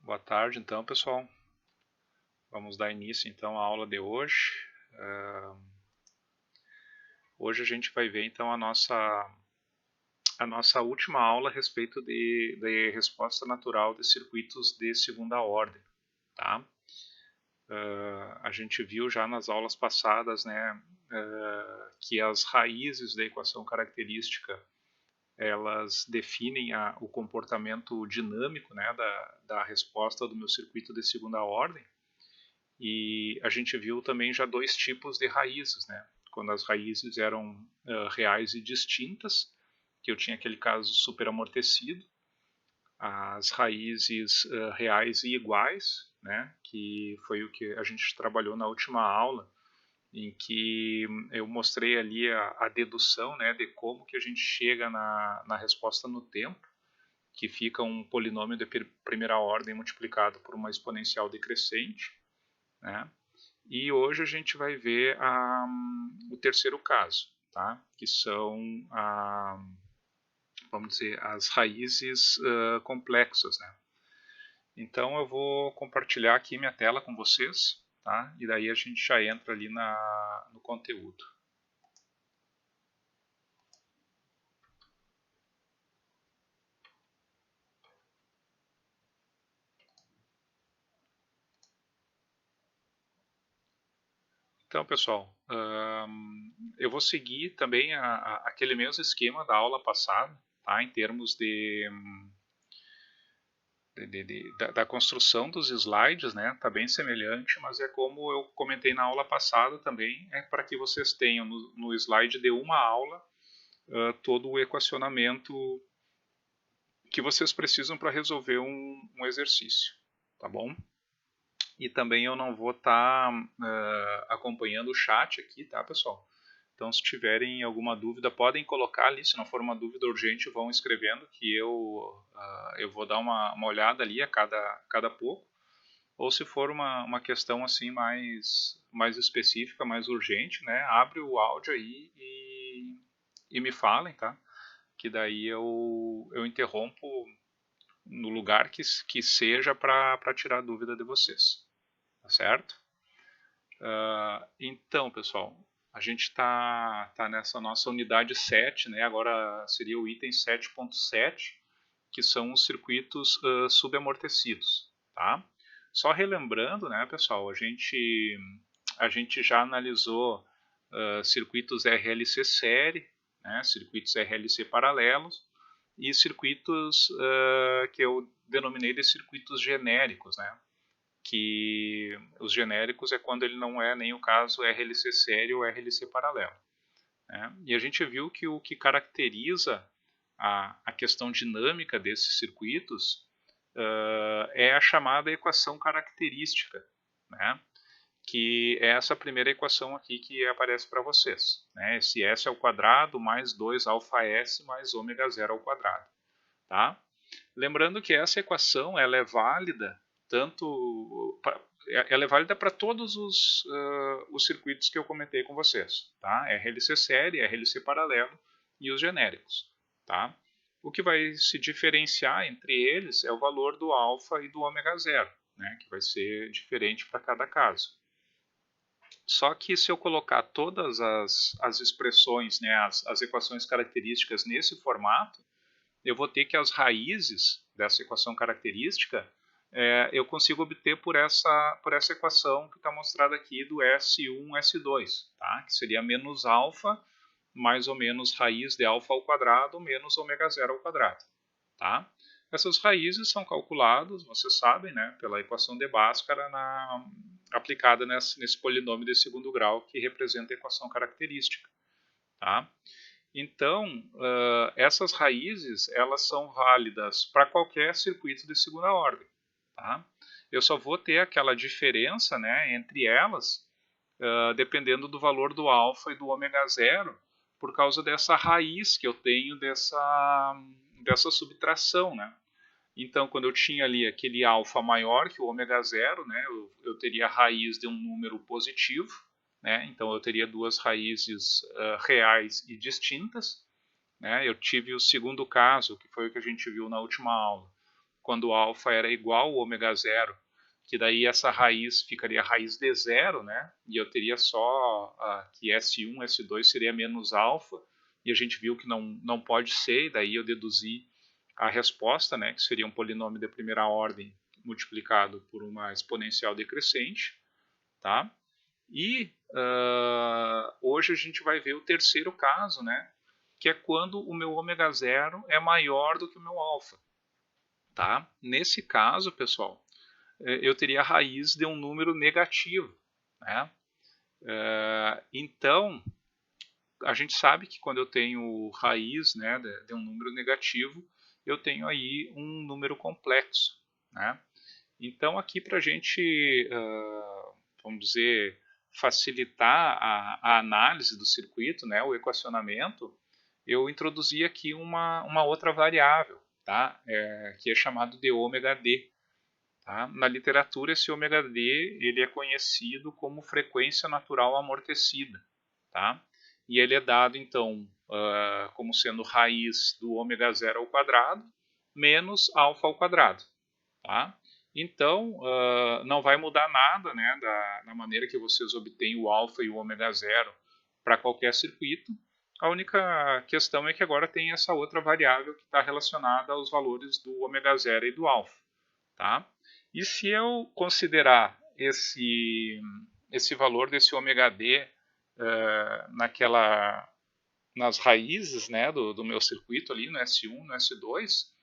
Boa tarde, então, pessoal. Vamos dar início, então, à aula de hoje. Hoje a gente vai ver, então, a nossa última aula a respeito de resposta natural de circuitos de segunda ordem, tá? A gente viu já nas aulas passadas, né, que as raízes da equação característica elas definem o comportamento dinâmico, né, da resposta do meu circuito de segunda ordem. E a gente viu também já dois tipos de raízes, né? Quando as raízes eram reais e distintas, que eu tinha aquele caso superamortecido, as raízes reais e iguais, né? Que foi o que a gente trabalhou na última aula, em que eu mostrei ali a dedução, né, de como que a gente chega na resposta no tempo, que fica um polinômio de primeira ordem multiplicado por uma exponencial decrescente, né? E hoje a gente vai ver o terceiro caso, tá? Que são, vamos dizer, as raízes complexas, né? Então eu vou compartilhar aqui minha tela com vocês, tá? E daí a gente já entra ali no conteúdo. Então, pessoal, eu vou seguir também aquele mesmo esquema da aula passada, tá? Em termos da construção dos slides, né? Tá bem semelhante, mas é como eu comentei na aula passada também, é para que vocês tenham no slide de uma aula todo o equacionamento que vocês precisam para resolver um exercício, tá bom? E também eu não vou estar acompanhando o chat aqui, tá, pessoal? Então, se tiverem alguma dúvida, podem colocar ali. Se não for uma dúvida urgente, vão escrevendo que eu vou dar uma olhada ali a cada pouco. Ou se for uma questão assim mais específica, mais urgente, né? Abre o áudio aí e me falem, tá? Que daí eu interrompo no lugar que seja para tirar a dúvida de vocês, tá certo? Então, pessoal, a gente tá nessa nossa unidade 7, né? Agora seria o item 7.7, que são os circuitos subamortecidos, tá? Só relembrando, né, pessoal, a gente já analisou circuitos RLC série, né, circuitos RLC paralelos e circuitos que eu denominei de circuitos genéricos, né? Que os genéricos é quando ele não é nem o caso RLC série ou RLC paralelo, né? E a gente viu que o que caracteriza a questão dinâmica desses circuitos é a chamada equação característica, né? Que é essa primeira equação aqui que aparece para vocês, né? Esse S ao quadrado mais 2 alfa S mais ômega zero ao quadrado, tá? Lembrando que essa equação ela é válida tanto ela é válida para todos os circuitos que eu comentei com vocês, tá? RLC série, RLC paralelo e os genéricos, tá? O que vai se diferenciar entre eles é o valor do alfa e do ômega zero, né? Que vai ser diferente para cada caso. Só que se eu colocar todas as expressões, né, as equações características nesse formato, eu vou ter que as raízes dessa equação característica eu consigo obter por essa equação que está mostrada aqui do S1, S2, tá? Que seria menos alfa mais ou menos raiz de alfa ao quadrado menos ômega zero ao quadrado, tá? Essas raízes são calculadas, vocês sabem, né, pela equação de Bhaskara aplicada nesse polinômio de segundo grau que representa a equação característica, tá? Então, essas raízes elas são válidas para qualquer circuito de segunda ordem, tá? Eu só vou ter aquela diferença, né, entre elas, dependendo do valor do alfa e do ômega zero, por causa dessa raiz que eu tenho dessa subtração, né? Então, quando eu tinha ali aquele alfa maior que o ômega zero, né, eu teria a raiz de um número positivo, né? Então eu teria duas raízes reais e distintas, né? Eu tive o segundo caso, que foi o que a gente viu na última aula, quando o alfa era igual ao ômega zero, que daí essa raiz ficaria a raiz de zero, né? E eu teria só que S1, S2 seria menos alfa, e a gente viu que não pode ser, e daí eu deduzi a resposta, né? Que seria um polinômio de primeira ordem multiplicado por uma exponencial decrescente, tá? E hoje a gente vai ver o terceiro caso, né? Que é quando o meu ômega zero é maior do que o meu alfa, tá? Nesse caso, pessoal, eu teria a raiz de um número negativo, né? Então, a gente sabe que quando eu tenho raiz, né, de um número negativo, eu tenho aí um número complexo, né? Então, aqui para a gente, vamos dizer, facilitar a análise do circuito, né, o equacionamento, eu introduzi aqui uma outra variável, tá? Que é chamado de ômega d. Tá? Na literatura, esse ômega d ele é conhecido como frequência natural amortecida. Tá? E ele é dado, então, como sendo raiz do ômega zero ao quadrado menos alfa ao quadrado. Tá? Então, não vai mudar nada, né, da maneira que vocês obtêm o alfa e o ômega zero para qualquer circuito. A única questão é que agora tem essa outra variável que está relacionada aos valores do ômega zero e do alfa. Tá? E se eu considerar esse valor desse ômega d nas raízes, né, do meu circuito ali, no S1, no S2,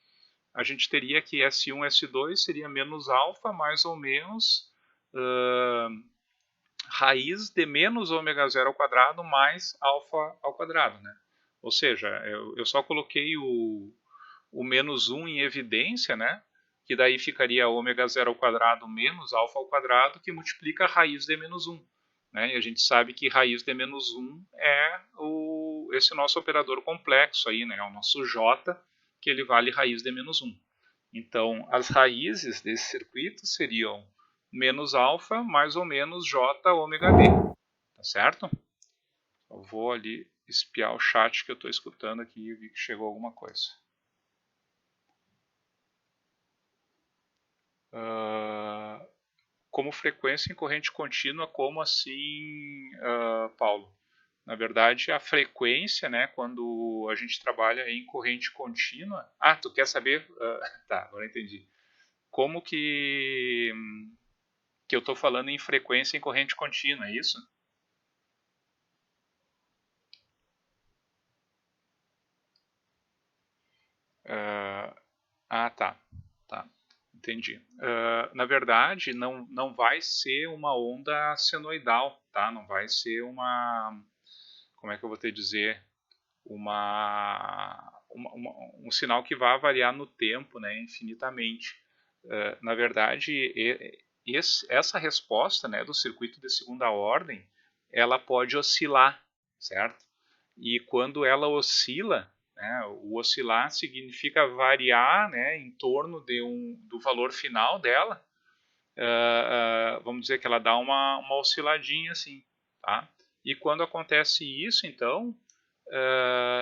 a gente teria que S1, S2 seria menos alfa mais ou menos raiz de menos ômega zero ao quadrado mais alfa ao quadrado. Né? Ou seja, eu só coloquei o menos 1 em evidência, né? Que daí ficaria ômega zero ao quadrado menos alfa ao quadrado, que multiplica a raiz de menos 1. Né? E a gente sabe que raiz de menos 1 é esse nosso operador complexo aí, né? É o nosso J, que ele vale raiz de menos 1. Então, as raízes desse circuito seriam menos alfa mais ou menos J ômega d. Tá certo? Eu vou ali espiar o chat que eu estou escutando aqui e vi que chegou alguma coisa. Como frequência em corrente contínua, como assim, Paulo? Na verdade, a frequência, né, quando a gente trabalha em corrente contínua... Ah, tu quer saber? Tá, agora entendi. Como que eu estou falando em frequência em corrente contínua, é isso? Tá. Tá. Entendi. Na verdade, não vai ser uma onda senoidal, tá? Não vai ser uma... Como é que eu vou te dizer? Um sinal que vai variar no tempo, né, infinitamente. Na verdade, essa resposta, né, do circuito de segunda ordem, ela pode oscilar, certo? E quando ela oscila, né, o oscilar significa variar, né, em torno do valor final dela. Vamos dizer que ela dá uma osciladinha assim, tá? E quando acontece isso, então,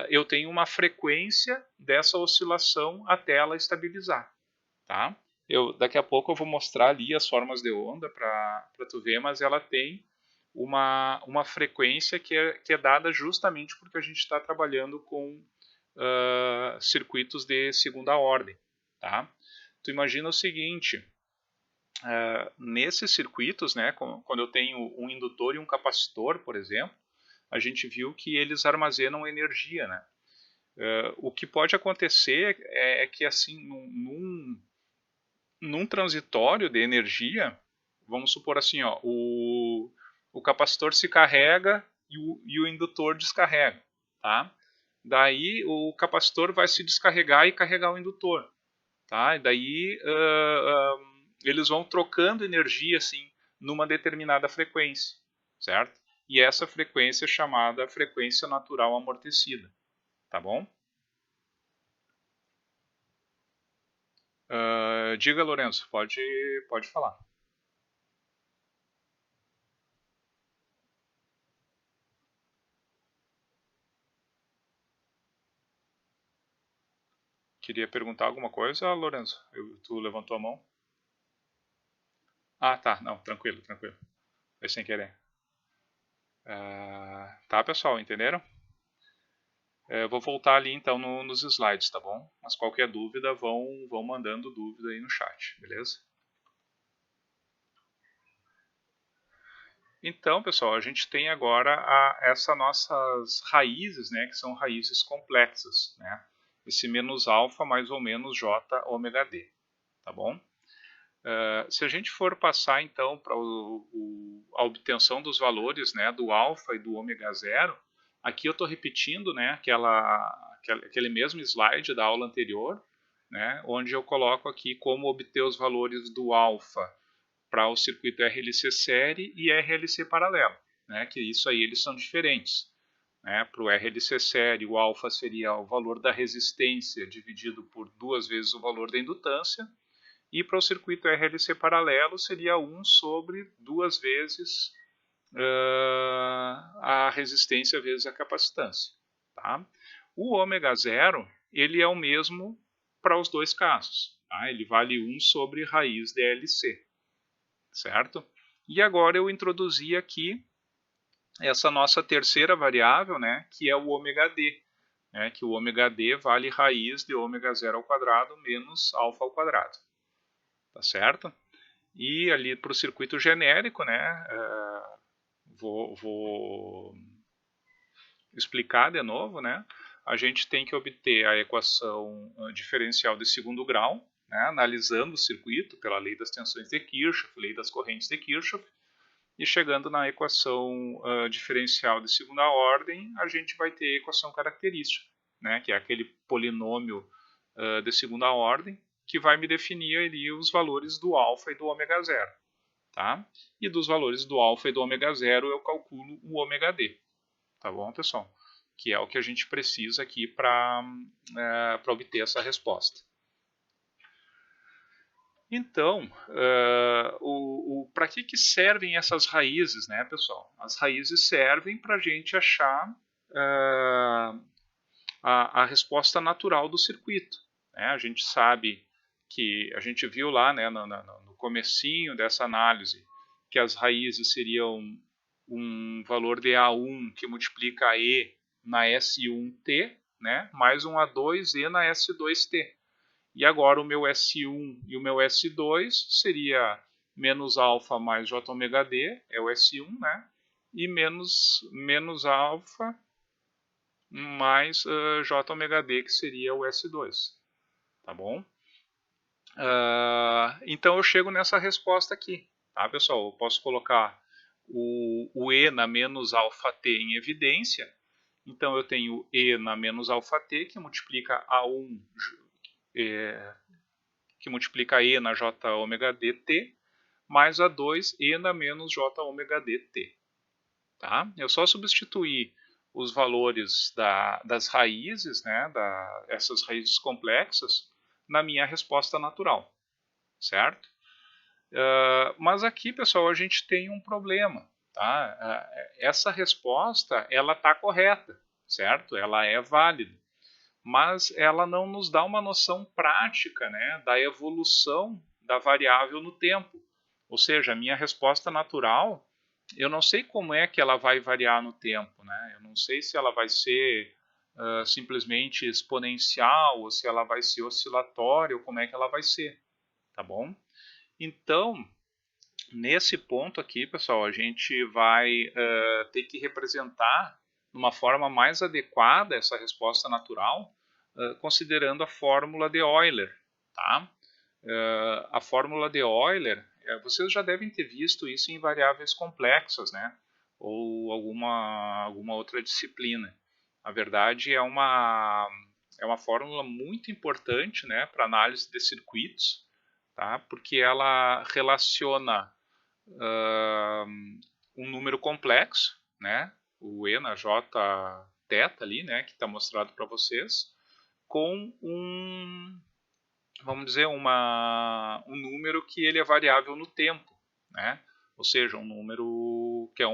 eu tenho uma frequência dessa oscilação até ela estabilizar, tá? Daqui a pouco eu vou mostrar ali as formas de onda para tu ver, mas ela tem uma frequência que é dada justamente porque a gente está trabalhando com circuitos de segunda ordem, tá? Tu imagina o seguinte, nesses circuitos, né, quando eu tenho um indutor e um capacitor, por exemplo, a gente viu que eles armazenam energia, né? O que pode acontecer é que assim, num transitório de energia, vamos supor assim, ó, o capacitor se carrega e o indutor descarrega, tá? Daí o capacitor vai se descarregar e carregar o indutor, tá? E daí eles vão trocando energia assim numa determinada frequência, certo? E essa frequência é chamada frequência natural amortecida, tá bom? Diga, Lourenço, pode falar. Queria perguntar alguma coisa, Lorenzo? Tu levantou a mão? Ah, tá. Não, tranquilo, tranquilo. Foi sem querer. Tá, pessoal, entenderam? Eu vou voltar ali então nos slides, tá bom? Mas qualquer dúvida, vão mandando dúvida aí no chat, beleza? Então, pessoal, a gente tem agora essas nossas raízes, né, que são raízes complexas, né? Esse menos alfa mais ou menos j ômega d, tá bom? Se a gente for passar então para a obtenção dos valores, né, do alfa e do ômega zero, aqui eu estou repetindo, né, aquele mesmo slide da aula anterior, né, onde eu coloco aqui como obter os valores do alfa para o circuito RLC série e RLC paralelo, né, que isso aí eles são diferentes. Né? Para o RLC série, o alfa seria o valor da resistência dividido por 2 vezes o valor da indutância, e para o circuito RLC paralelo seria 1 sobre 2 vezes a resistência vezes a capacitância. Tá? O ômega zero ele é o mesmo para os dois casos. Tá? Ele vale 1 sobre raiz DLC. Certo? E agora eu introduzi aqui essa nossa terceira variável, né, que é o ômega d, né, que o ômega d vale raiz de ômega zero ao quadrado menos alfa ao quadrado. Tá certo? E ali para o circuito genérico, né, vou explicar de novo, né, a gente tem que obter a equação diferencial de segundo grau, né, analisando o circuito pela lei das tensões de Kirchhoff, lei das correntes de Kirchhoff, e chegando na equação diferencial de segunda ordem, a gente vai ter a equação característica, né, que é aquele polinômio de segunda ordem, que vai me definir ali os valores do alfa e do ômega zero. Tá? E dos valores do alfa e do ômega zero eu calculo o ômega d. Tá bom, pessoal? Que é o que a gente precisa aqui para obter essa resposta. Então, para que servem essas raízes, né, pessoal? As raízes servem para a gente achar a resposta natural do circuito. Né? A gente sabe que, a gente viu lá, né, no comecinho dessa análise, que as raízes seriam um valor de A1 que multiplica E na S1T, né, mais um A2E na S2T. E agora o meu S1 e o meu S2 seria menos alfa mais J ômega D, é o S1, né? E menos alfa mais J ômega D, que seria o S2. Tá bom? Então eu chego nessa resposta aqui. Tá, pessoal? Eu posso colocar o E na menos alfa T em evidência. Então eu tenho E na menos alfa T, que multiplica A1 que multiplica E na J ômega dt, mais a 2 E na menos J ômega dt. Tá? Eu só substituir os valores das raízes, né, essas raízes complexas, na minha resposta natural. Certo? Mas aqui, pessoal, a gente tem um problema. Tá? Essa resposta ela está correta, certo? Ela é válida, mas ela não nos dá uma noção prática, né, da evolução da variável no tempo. Ou seja, a minha resposta natural, eu não sei como é que ela vai variar no tempo. Né? Eu não sei se ela vai ser simplesmente exponencial, ou se ela vai ser oscilatória, ou como é que ela vai ser. Tá bom? Então, nesse ponto aqui, pessoal, a gente vai ter que representar de uma forma mais adequada essa resposta natural, considerando a fórmula de Euler. Tá? A fórmula de Euler, vocês já devem ter visto isso em variáveis complexas, né? Ou alguma outra disciplina. Na verdade, é uma fórmula muito importante, né, para análise de circuitos, tá? Porque ela relaciona um número complexo, né, o E na J θ ali, né, que está mostrado para vocês, com vamos dizer, um número que ele é variável no tempo, né? Ou seja, um número que é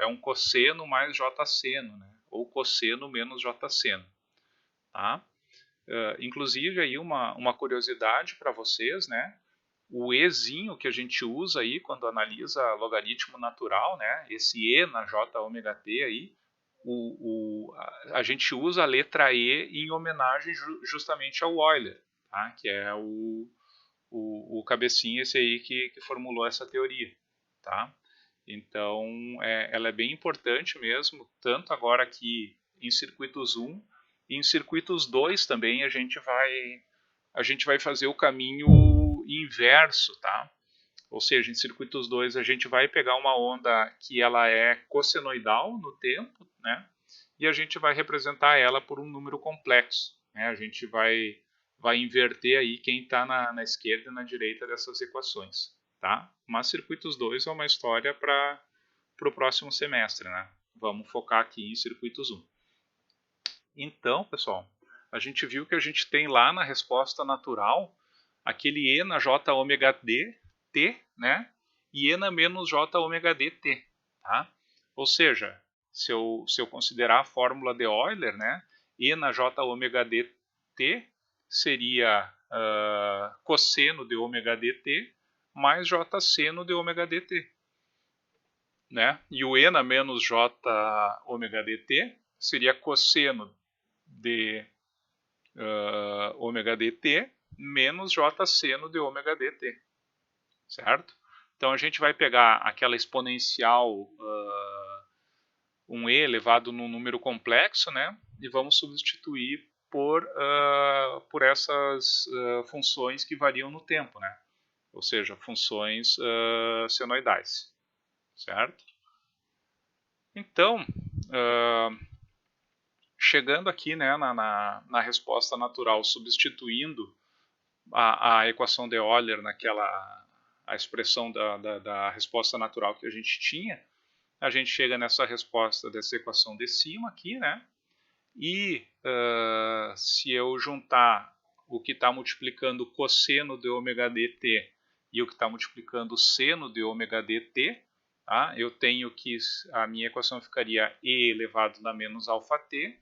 um cosseno mais j seno, né? Ou cosseno menos j seno. Tá? Inclusive, aí uma curiosidade para vocês, né? O Ezinho que a gente usa aí quando analisa logaritmo natural, né? Esse E na J ômega t aí, a gente usa a letra E em homenagem justamente ao Euler, tá? Que é o cabecinha esse aí que formulou essa teoria, tá? Então, ela é bem importante mesmo, tanto agora aqui em circuitos 1, e em circuitos 2 também a gente vai fazer o caminho inverso, tá? Ou seja, em circuitos 2 a gente vai pegar uma onda que ela é cossenoidal no tempo, né? E a gente vai representar ela por um número complexo, né? A gente vai inverter aí quem está na esquerda e na direita dessas equações, tá? Mas circuitos 2 é uma história para o próximo semestre, né? Vamos focar aqui em circuitos 1. Então, pessoal, a gente viu que a gente tem lá na resposta natural aquele E na J ômega d t, né? E E na menos J ômega d t, tá? Ou seja, se eu considerar a fórmula de Euler, né? E na J ômega d t seria cosseno de ômega dt mais J seno de ômega dt, né? E o E na menos J ômega dt seria cosseno de ômega dt menos J seno de ômega dt, certo? Então a gente vai pegar aquela exponencial 1e elevado num número complexo, né? E vamos substituir por essas funções que variam no tempo, né? Ou seja, funções senoidais, certo? Então, chegando aqui, né, na resposta natural, substituindo a equação de Euler a expressão da resposta natural que a gente chega nessa resposta dessa equação de cima aqui, né? E se eu juntar o que está multiplicando cosseno de ômega dt e o que está multiplicando seno de ômega dt, tá? Eu tenho que a minha equação ficaria e elevado a menos alfa t,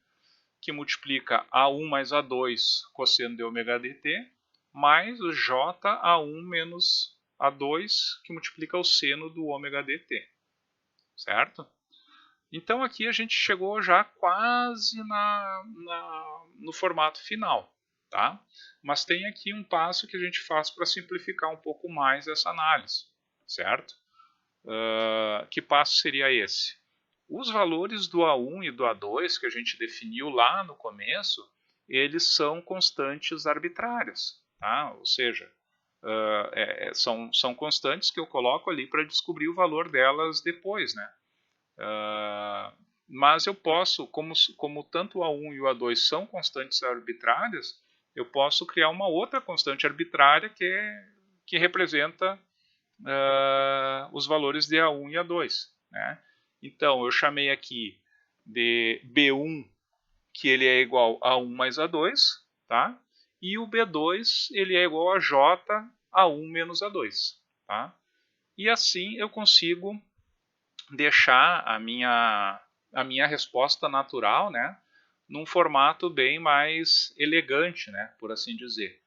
que multiplica A1 mais A2 cosseno de ômega dt, mais o JA1 menos A2, que multiplica o seno do ômega dt, certo? Então aqui a gente chegou já quase no formato final, tá? Mas tem aqui um passo que a gente faz para simplificar um pouco mais essa análise, certo? Que passo seria esse? Os valores do A1 e do A2 que a gente definiu lá no começo, eles são constantes arbitrárias, tá? Ou seja, são constantes que eu coloco ali para descobrir o valor delas depois, né? Mas eu posso, como tanto o A1 e o A2 são constantes arbitrárias, eu posso criar uma outra constante arbitrária que representa os valores de A1 e A2, né? Então, eu chamei aqui de B1, que ele é igual a 1 mais A2, tá? E o B2, ele é igual a J A1 menos A2, tá? E assim eu consigo deixar a minha resposta natural, né, num formato bem mais elegante, né, por assim dizer.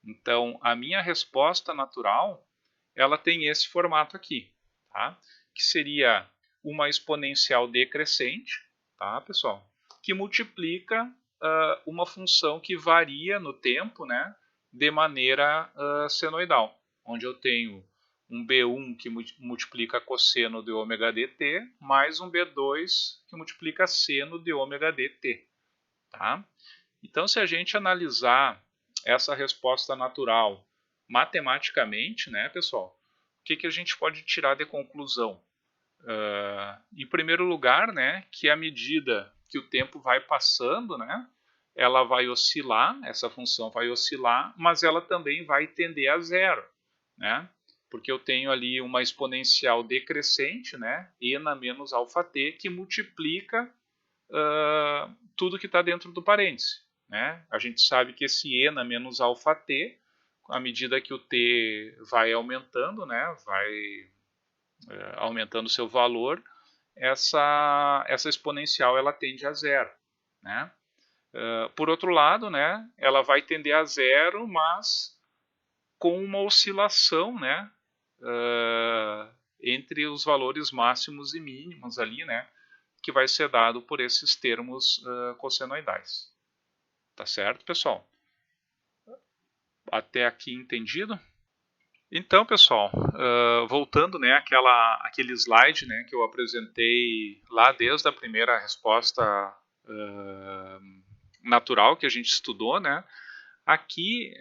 Então, a minha resposta natural, ela tem esse formato aqui, tá? Que seria uma exponencial decrescente, tá, pessoal? Que multiplica uma função que varia no tempo, né, de maneira senoidal, onde eu tenho um B1 que multiplica cosseno de ômega dt, mais um B2 que multiplica seno de ômega dt, tá? Então, se a gente analisar essa resposta natural matematicamente, né, pessoal, o que a gente pode tirar de conclusão? Em primeiro lugar, né, que à medida que o tempo vai passando, né, ela vai oscilar, essa função vai oscilar, mas ela também vai tender a zero, né? Porque eu tenho ali uma exponencial decrescente, né, e na menos alfa t, que multiplica tudo que está dentro do parêntese, né? A gente sabe que esse e na menos alfa t, à medida que o t vai aumentando, né, vai aumentando seu valor, essa exponencial ela tende a zero, né? Por outro lado, né, ela vai tender a zero, mas com uma oscilação, né, entre os valores máximos e mínimos ali, né, que vai ser dado por esses termos cossenoidais. Tá certo, pessoal? Até aqui entendido? Então, pessoal, voltando, né, aquele slide, né, que eu apresentei lá desde a primeira resposta natural que a gente estudou, né, aqui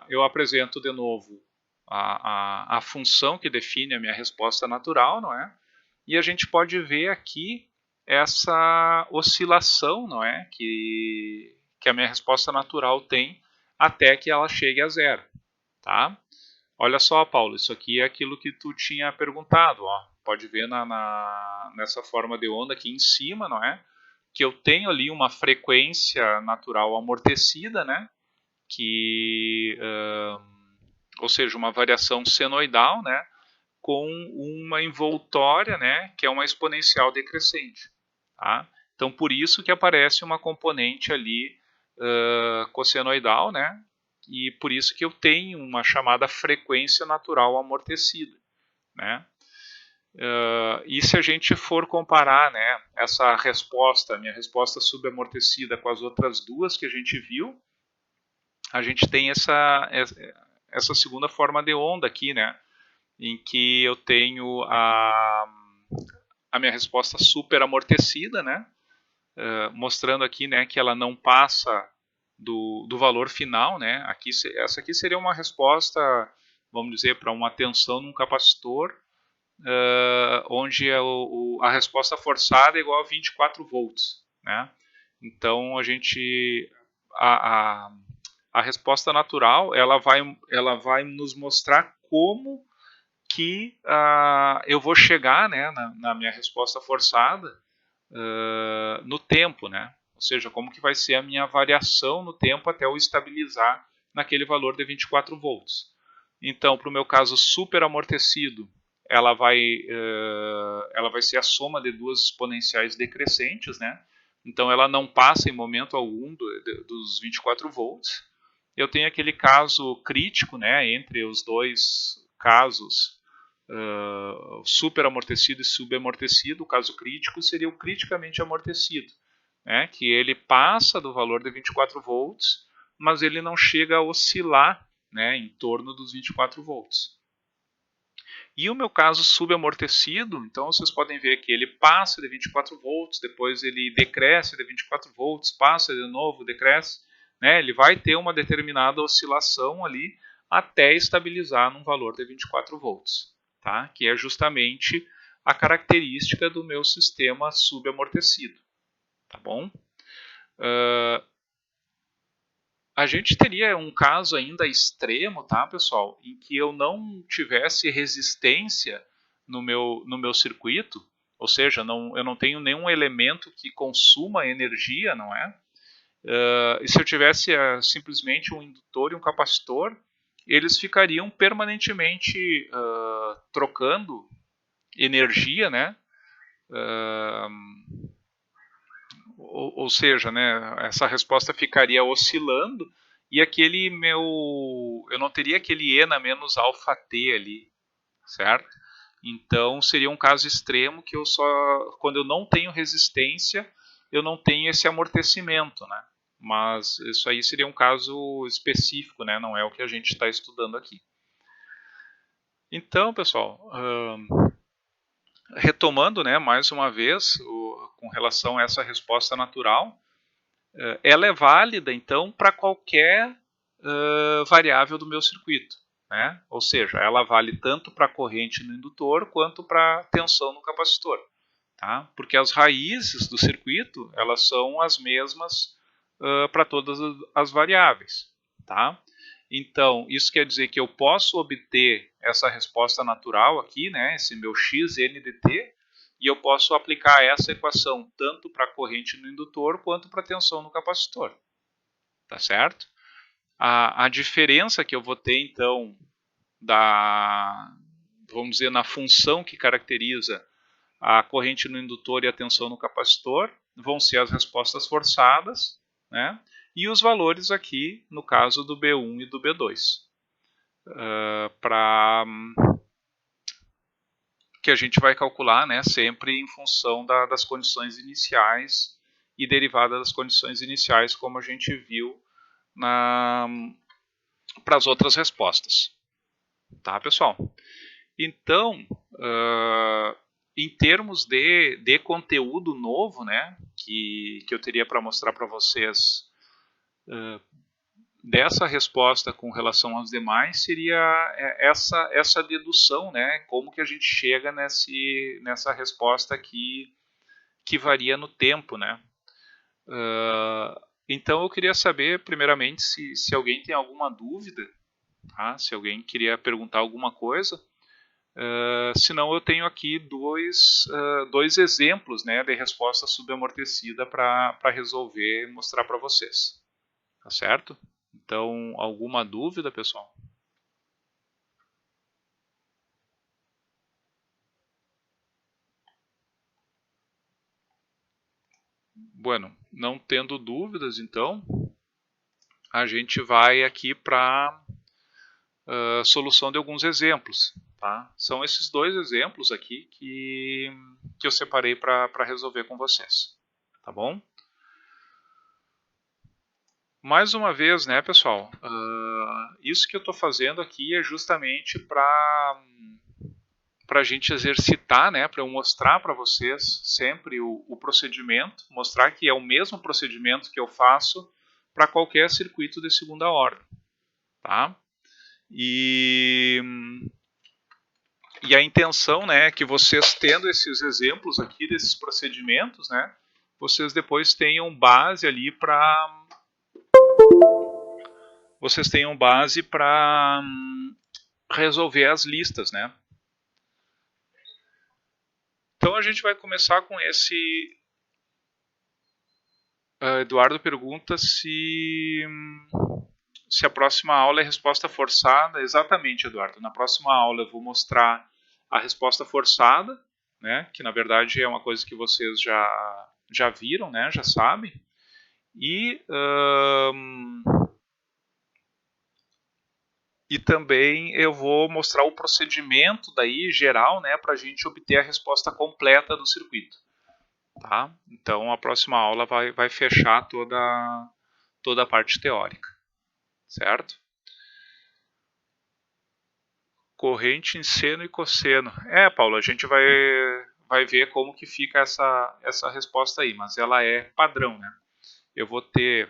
eu apresento de novo a função que define a minha resposta natural, não é? E a gente pode ver aqui essa oscilação, não é, que a minha resposta natural tem até que ela chegue a zero, tá? Olha só, Paulo, isso aqui é aquilo que tu tinha perguntado, ó. Pode ver nessa forma de onda aqui em cima, não é? Que eu tenho ali uma frequência natural amortecida, né? Ou seja, uma variação senoidal, né? Com uma envoltória, né? Que é uma exponencial decrescente, tá? Então, por isso que aparece uma componente ali cossenoidal, né? E por isso que eu tenho uma chamada frequência natural amortecida, né? E se a gente for comparar, né, essa resposta, minha resposta subamortecida com as outras duas que a gente viu, a gente tem essa segunda forma de onda aqui, né, em que eu tenho a minha resposta superamortecida, né, mostrando aqui, né, que ela não passa do valor final, né? Essa aqui seria uma resposta, vamos dizer, para uma tensão num capacitor, onde a resposta forçada é igual a 24 volts, né? Então a, a resposta natural ela vai nos mostrar como que eu vou chegar, né, na minha resposta forçada no tempo, né? Ou seja, como que vai ser a minha variação no tempo até eu estabilizar naquele valor de 24 volts. Então, para o meu caso super amortecido, ela vai ser a soma de duas exponenciais decrescentes, né? Então, ela não passa em momento algum dos 24 volts. Eu tenho aquele caso crítico, né, entre os dois casos super amortecido e subamortecido. O caso crítico seria o criticamente amortecido, né, que ele passa do valor de 24 volts, mas ele não chega a oscilar, né, em torno dos 24 volts. E o meu caso subamortecido, então vocês podem ver que ele passa de 24 volts, depois ele decresce de 24 volts, passa de novo, decresce, né, ele vai ter uma determinada oscilação ali até estabilizar num valor de 24 volts, tá? Que é justamente a característica do meu sistema subamortecido, tá bom? A gente teria um caso ainda extremo, tá, pessoal, em que eu não tivesse resistência no meu circuito, ou seja, eu não tenho nenhum elemento que consuma energia, não é? E se eu tivesse simplesmente um indutor e um capacitor, eles ficariam permanentemente trocando energia, né? Ou seja, né, essa resposta ficaria oscilando e eu não teria aquele ENA menos alfa T ali, certo? Então seria um caso extremo que quando eu não tenho resistência, eu não tenho esse amortecimento, né? Mas isso aí seria um caso específico, né? Não é o que a gente está estudando aqui. Então, pessoal, retomando, né, mais uma vez, com relação a essa resposta natural, ela é válida, então, para qualquer variável do meu circuito, né? Ou seja, ela vale tanto para a corrente no indutor quanto para a tensão no capacitor, tá? Porque as raízes do circuito elas são as mesmas para todas as variáveis, tá? Então, isso quer dizer que eu posso obter essa resposta natural aqui, né, esse meu x n dt, e eu posso aplicar essa equação tanto para a corrente no indutor quanto para a tensão no capacitor. Tá certo? A diferença que eu vou ter, então, vamos dizer, na função que caracteriza a corrente no indutor e a tensão no capacitor, vão ser as respostas forçadas, né? E os valores aqui, no caso do B1 e do B2. Que a gente vai calcular, né, sempre em função das condições iniciais e derivada das condições iniciais, como a gente viu para as outras respostas. Tá, pessoal? Então, em termos de conteúdo novo, né, que eu teria para mostrar para vocês dessa resposta com relação aos demais, seria essa dedução, né, como que a gente chega nessa resposta aqui que varia no tempo, né. Então eu queria saber, primeiramente, se alguém tem alguma dúvida, tá? Se alguém queria perguntar alguma coisa. Senão eu tenho aqui dois exemplos, né, de resposta subamortecida para resolver e mostrar para vocês. Tá certo? Então, alguma dúvida, pessoal? Bueno, não tendo dúvidas, então, a gente vai aqui para a solução de alguns exemplos. Tá? São esses dois exemplos aqui que eu separei para resolver com vocês. Tá bom? Mais uma vez, né, pessoal, isso que eu estou fazendo aqui é justamente para a gente exercitar, né, para eu mostrar para vocês sempre o procedimento, mostrar que é o mesmo procedimento que eu faço para qualquer circuito de segunda ordem. Tá? E a intenção, né, é que vocês tendo esses exemplos aqui desses procedimentos, né, vocês depois tenham base ali para resolver as listas, né? Então a gente vai começar com esse. Eduardo pergunta se a próxima aula é resposta forçada. Exatamente, Eduardo. Na próxima aula eu vou mostrar a resposta forçada, né? Que na verdade é uma coisa que vocês já viram, né? Já sabem. E também eu vou mostrar o procedimento daí geral, né, para a gente obter a resposta completa do circuito. Tá? Então a próxima aula vai fechar toda a parte teórica, certo? Corrente em seno e cosseno. Paulo, a gente vai ver como que fica essa resposta aí, mas ela é padrão, né? Eu vou ter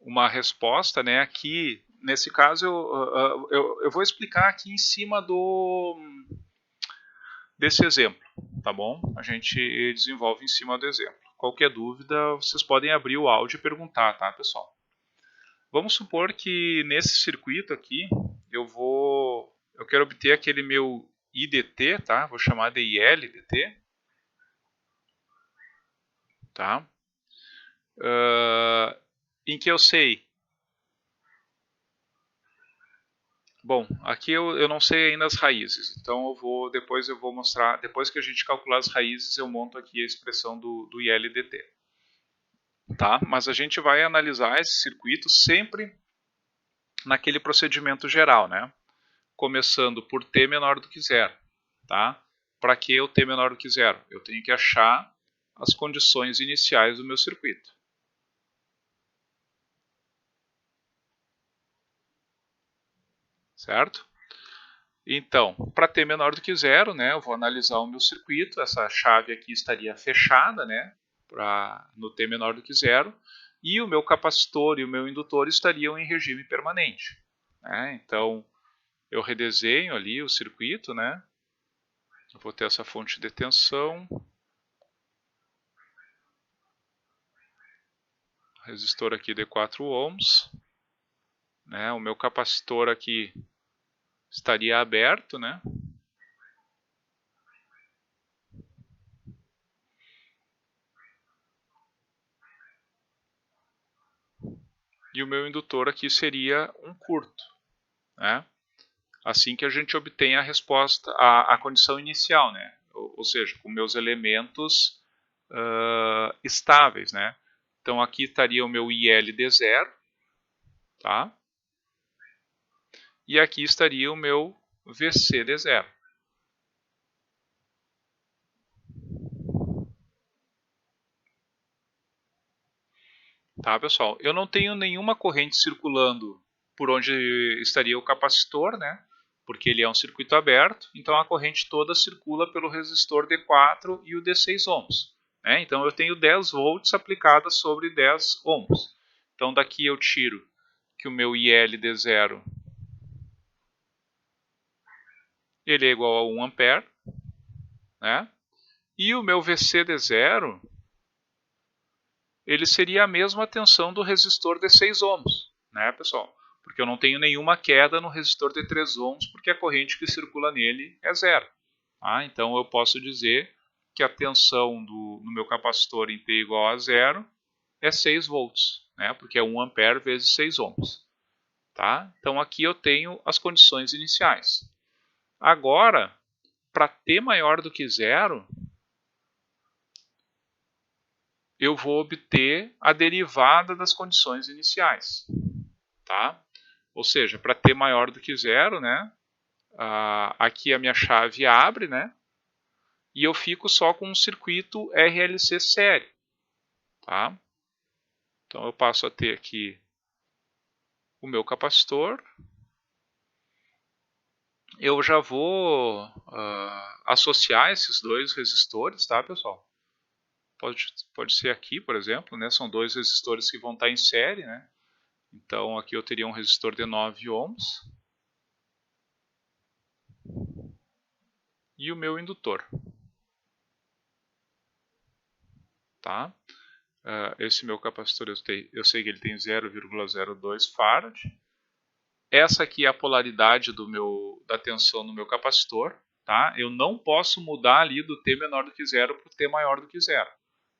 uma resposta, né, aqui, nesse caso eu vou explicar aqui em cima desse exemplo, tá bom? A gente desenvolve em cima do exemplo. Qualquer dúvida, vocês podem abrir o áudio e perguntar, tá, pessoal? Vamos supor que nesse circuito aqui, eu quero obter aquele meu IDT, tá? Vou chamar de ILDT, tá? Em que eu sei. Bom, aqui eu não sei ainda as raízes, então depois eu vou mostrar, depois que a gente calcular as raízes, eu monto aqui a expressão do ILDT. Tá? Mas a gente vai analisar esse circuito sempre naquele procedimento geral, né? Começando por t menor do que zero. Tá? Para que o t menor do que zero? Eu tenho que achar as condições iniciais do meu circuito. Certo? Então, para t menor do que zero, né, eu vou analisar o meu circuito, essa chave aqui estaria fechada, né, no t menor do que zero, e o meu capacitor e o meu indutor estariam em regime permanente. Né? Então, eu redesenho ali o circuito, né, eu vou ter essa fonte de tensão, resistor aqui de 4 ohms, né, o meu capacitor aqui estaria aberto, né, e o meu indutor aqui seria um curto, né? Assim que a gente obtém a resposta, a condição inicial, né? Ou seja, com meus elementos estáveis, né? Então aqui estaria o meu ILD0, tá? E aqui estaria o meu VCD0. Tá, pessoal? Eu não tenho nenhuma corrente circulando por onde estaria o capacitor, né? Porque ele é um circuito aberto, então a corrente toda circula pelo resistor D4 e o D6 ohms. Né? Então eu tenho 10 volts aplicadas sobre 10 ohms. Então daqui eu tiro que o meu ILD0 ele é igual a 1 ampere, né? E o meu VCD0 ele seria a mesma tensão do resistor de 6 ohms, né, pessoal? Porque eu não tenho nenhuma queda no resistor de 3 ohms, porque a corrente que circula nele é zero. Tá? Então eu posso dizer que a tensão no meu capacitor em T igual a zero é 6 volts, né? Porque é 1 ampere vezes 6 ohms. Tá? Então aqui eu tenho as condições iniciais. Agora, para T maior do que zero, eu vou obter a derivada das condições iniciais. Tá? Ou seja, para T maior do que zero, né? Aqui a minha chave abre, né? E eu fico só com um circuito RLC série. Tá? Então eu passo a ter aqui o meu capacitor. Eu já vou associar esses dois resistores, tá, pessoal? Pode ser aqui, por exemplo, né? São dois resistores que vão estar em série, né? Então aqui eu teria um resistor de 9 ohms e o meu indutor. Tá? Esse meu capacitor eu sei que ele tem 0,02 farad. Essa aqui é a polaridade da tensão no meu capacitor. Tá? Eu não posso mudar ali do T menor do que zero para o T maior do que zero.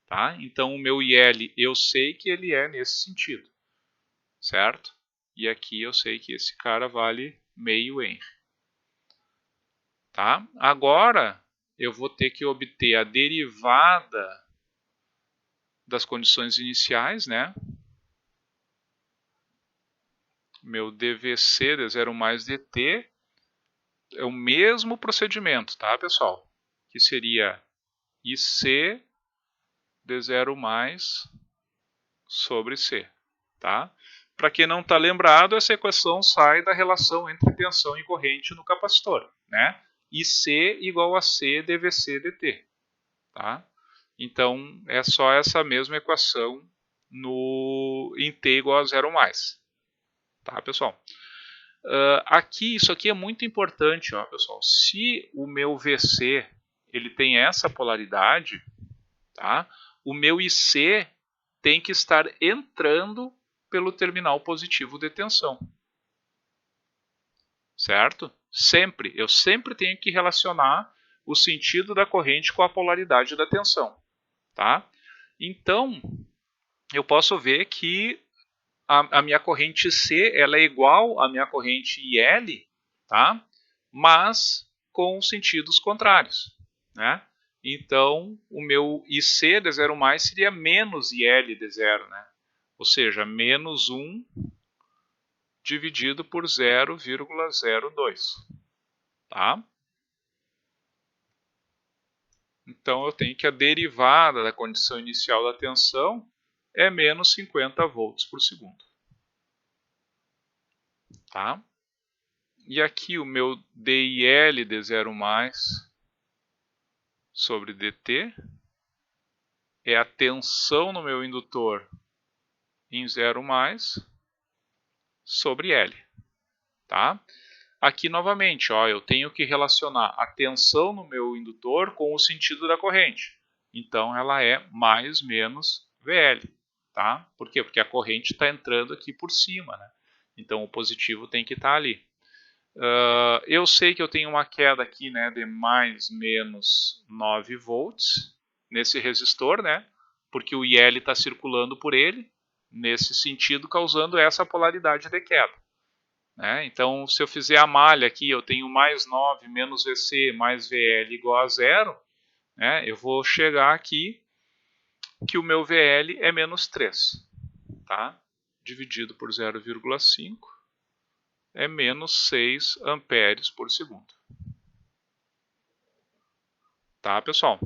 Tá? Então o meu IL eu sei que ele é nesse sentido. Certo? E aqui eu sei que esse cara vale meio Henry. Tá? Agora eu vou ter que obter a derivada das condições iniciais, né? Meu DVC de 0 mais dt é o mesmo procedimento, tá, pessoal? Que seria IC de 0 mais sobre C, tá? Para quem não está lembrado, essa equação sai da relação entre tensão e corrente no capacitor, né? IC igual a C dVC dt, tá? Então, é só essa mesma equação em T igual a 0 mais, tá, pessoal? Isso aqui é muito importante, ó, pessoal. Se o meu VC ele tem essa polaridade, tá? O meu IC tem que estar entrando pelo terminal positivo de tensão. Certo? Eu sempre tenho que relacionar o sentido da corrente com a polaridade da tensão. Tá? Então, eu posso ver que a minha corrente C ela é igual à minha corrente IL, tá? Mas com sentidos contrários. Né? Então, o meu IC de 0 mais seria menos IL de 0. Né? Ou seja, menos 1 dividido por 0,02. Tá? Então, eu tenho que a derivada da condição inicial da tensão é menos 50 volts por segundo. Tá? E aqui o meu DIL de 0 mais sobre dt é a tensão no meu indutor em 0 mais sobre L. Tá? Aqui novamente, ó, eu tenho que relacionar a tensão no meu indutor com o sentido da corrente. Então ela é mais menos VL. Tá? Por quê? Porque a corrente está entrando aqui por cima. Né? Então o positivo tem que estar ali. Eu sei que eu tenho uma queda aqui, né, de mais menos 9 volts nesse resistor, né, porque o IL está circulando por ele, nesse sentido, causando essa polaridade de queda. Né? Então, se eu fizer a malha aqui, eu tenho mais 9 menos VC mais VL igual a zero, né, eu vou chegar aqui que o meu VL é menos 3. Tá? Dividido por 0,5 é menos 6 amperes por segundo. Tá, pessoal?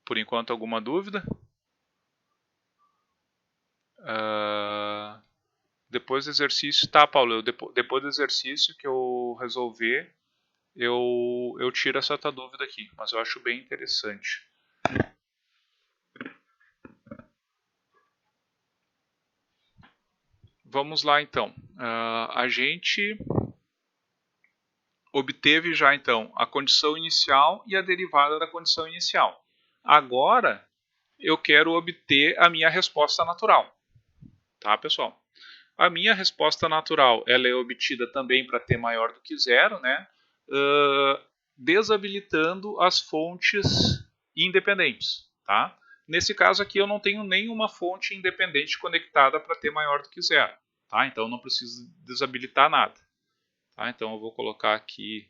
Por enquanto, alguma dúvida? Depois do exercício, tá, Paulo? Depois do exercício que eu resolver, eu tiro essa tua dúvida aqui, mas eu acho bem interessante. Vamos lá, então. A gente obteve já, então, a condição inicial e a derivada da condição inicial. Agora, eu quero obter a minha resposta natural. Tá, pessoal? A minha resposta natural ela é obtida também para t maior do que zero, né? Desabilitando as fontes independentes. Tá? Nesse caso aqui eu não tenho nenhuma fonte independente conectada para t maior do que zero. Tá? Então eu não preciso desabilitar nada. Tá? Então eu vou colocar aqui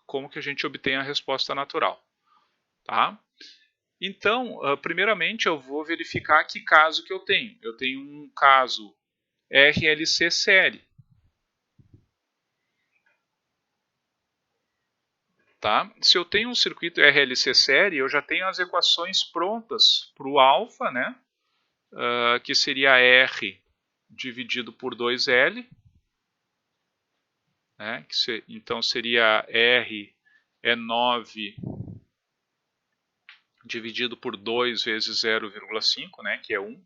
como que a gente obtém a resposta natural. Tá? Então, primeiramente eu vou verificar que caso que eu tenho. Eu tenho um caso RLC série. Tá? Se eu tenho um circuito RLC série, eu já tenho as equações prontas para o alfa, né? Que seria R dividido por 2L. Né? Então seria R é 9 dividido por 2 vezes 0,5, né? Que é 1.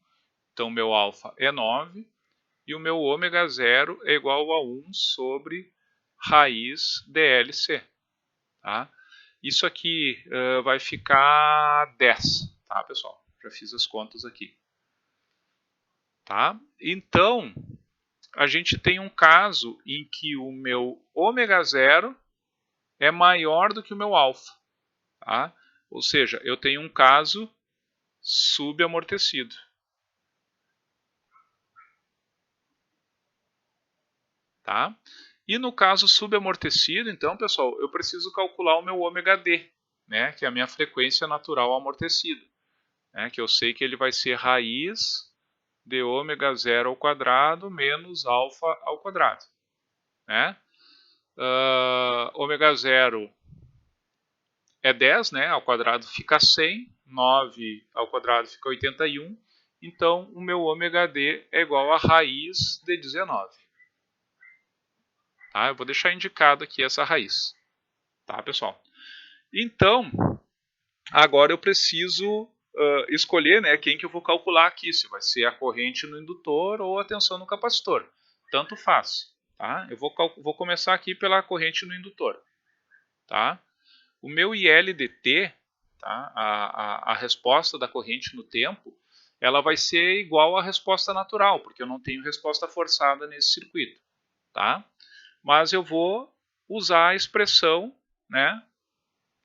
Então meu alfa é 9. E o meu ômega zero é igual a 1 sobre raiz DLC. Tá? Isso aqui vai ficar 10, tá, pessoal? Já fiz as contas aqui. Tá? Então, a gente tem um caso em que o meu ômega zero é maior do que o meu alfa. Tá? Ou seja, eu tenho um caso subamortecido. Tá? E no caso subamortecido, então, pessoal, eu preciso calcular o meu ômega D, né, que é a minha frequência natural amortecida. Né, que eu sei que ele vai ser raiz de ômega zero ao quadrado menos alfa ao quadrado. Né? Ômega zero é 10, né, ao quadrado fica 100, 9 ao quadrado fica 81, então o meu ômega D é igual a raiz de 19. Tá? Eu vou deixar indicado aqui essa raiz. Tá, pessoal? Então, agora eu preciso escolher, né, quem que eu vou calcular aqui, se vai ser a corrente no indutor ou a tensão no capacitor. Tanto faz. Tá? Eu vou começar aqui pela corrente no indutor. Tá? O meu ILDT, tá? a resposta da corrente no tempo, ela vai ser igual à resposta natural, porque eu não tenho resposta forçada nesse circuito. Tá? Mas eu vou usar a expressão, né,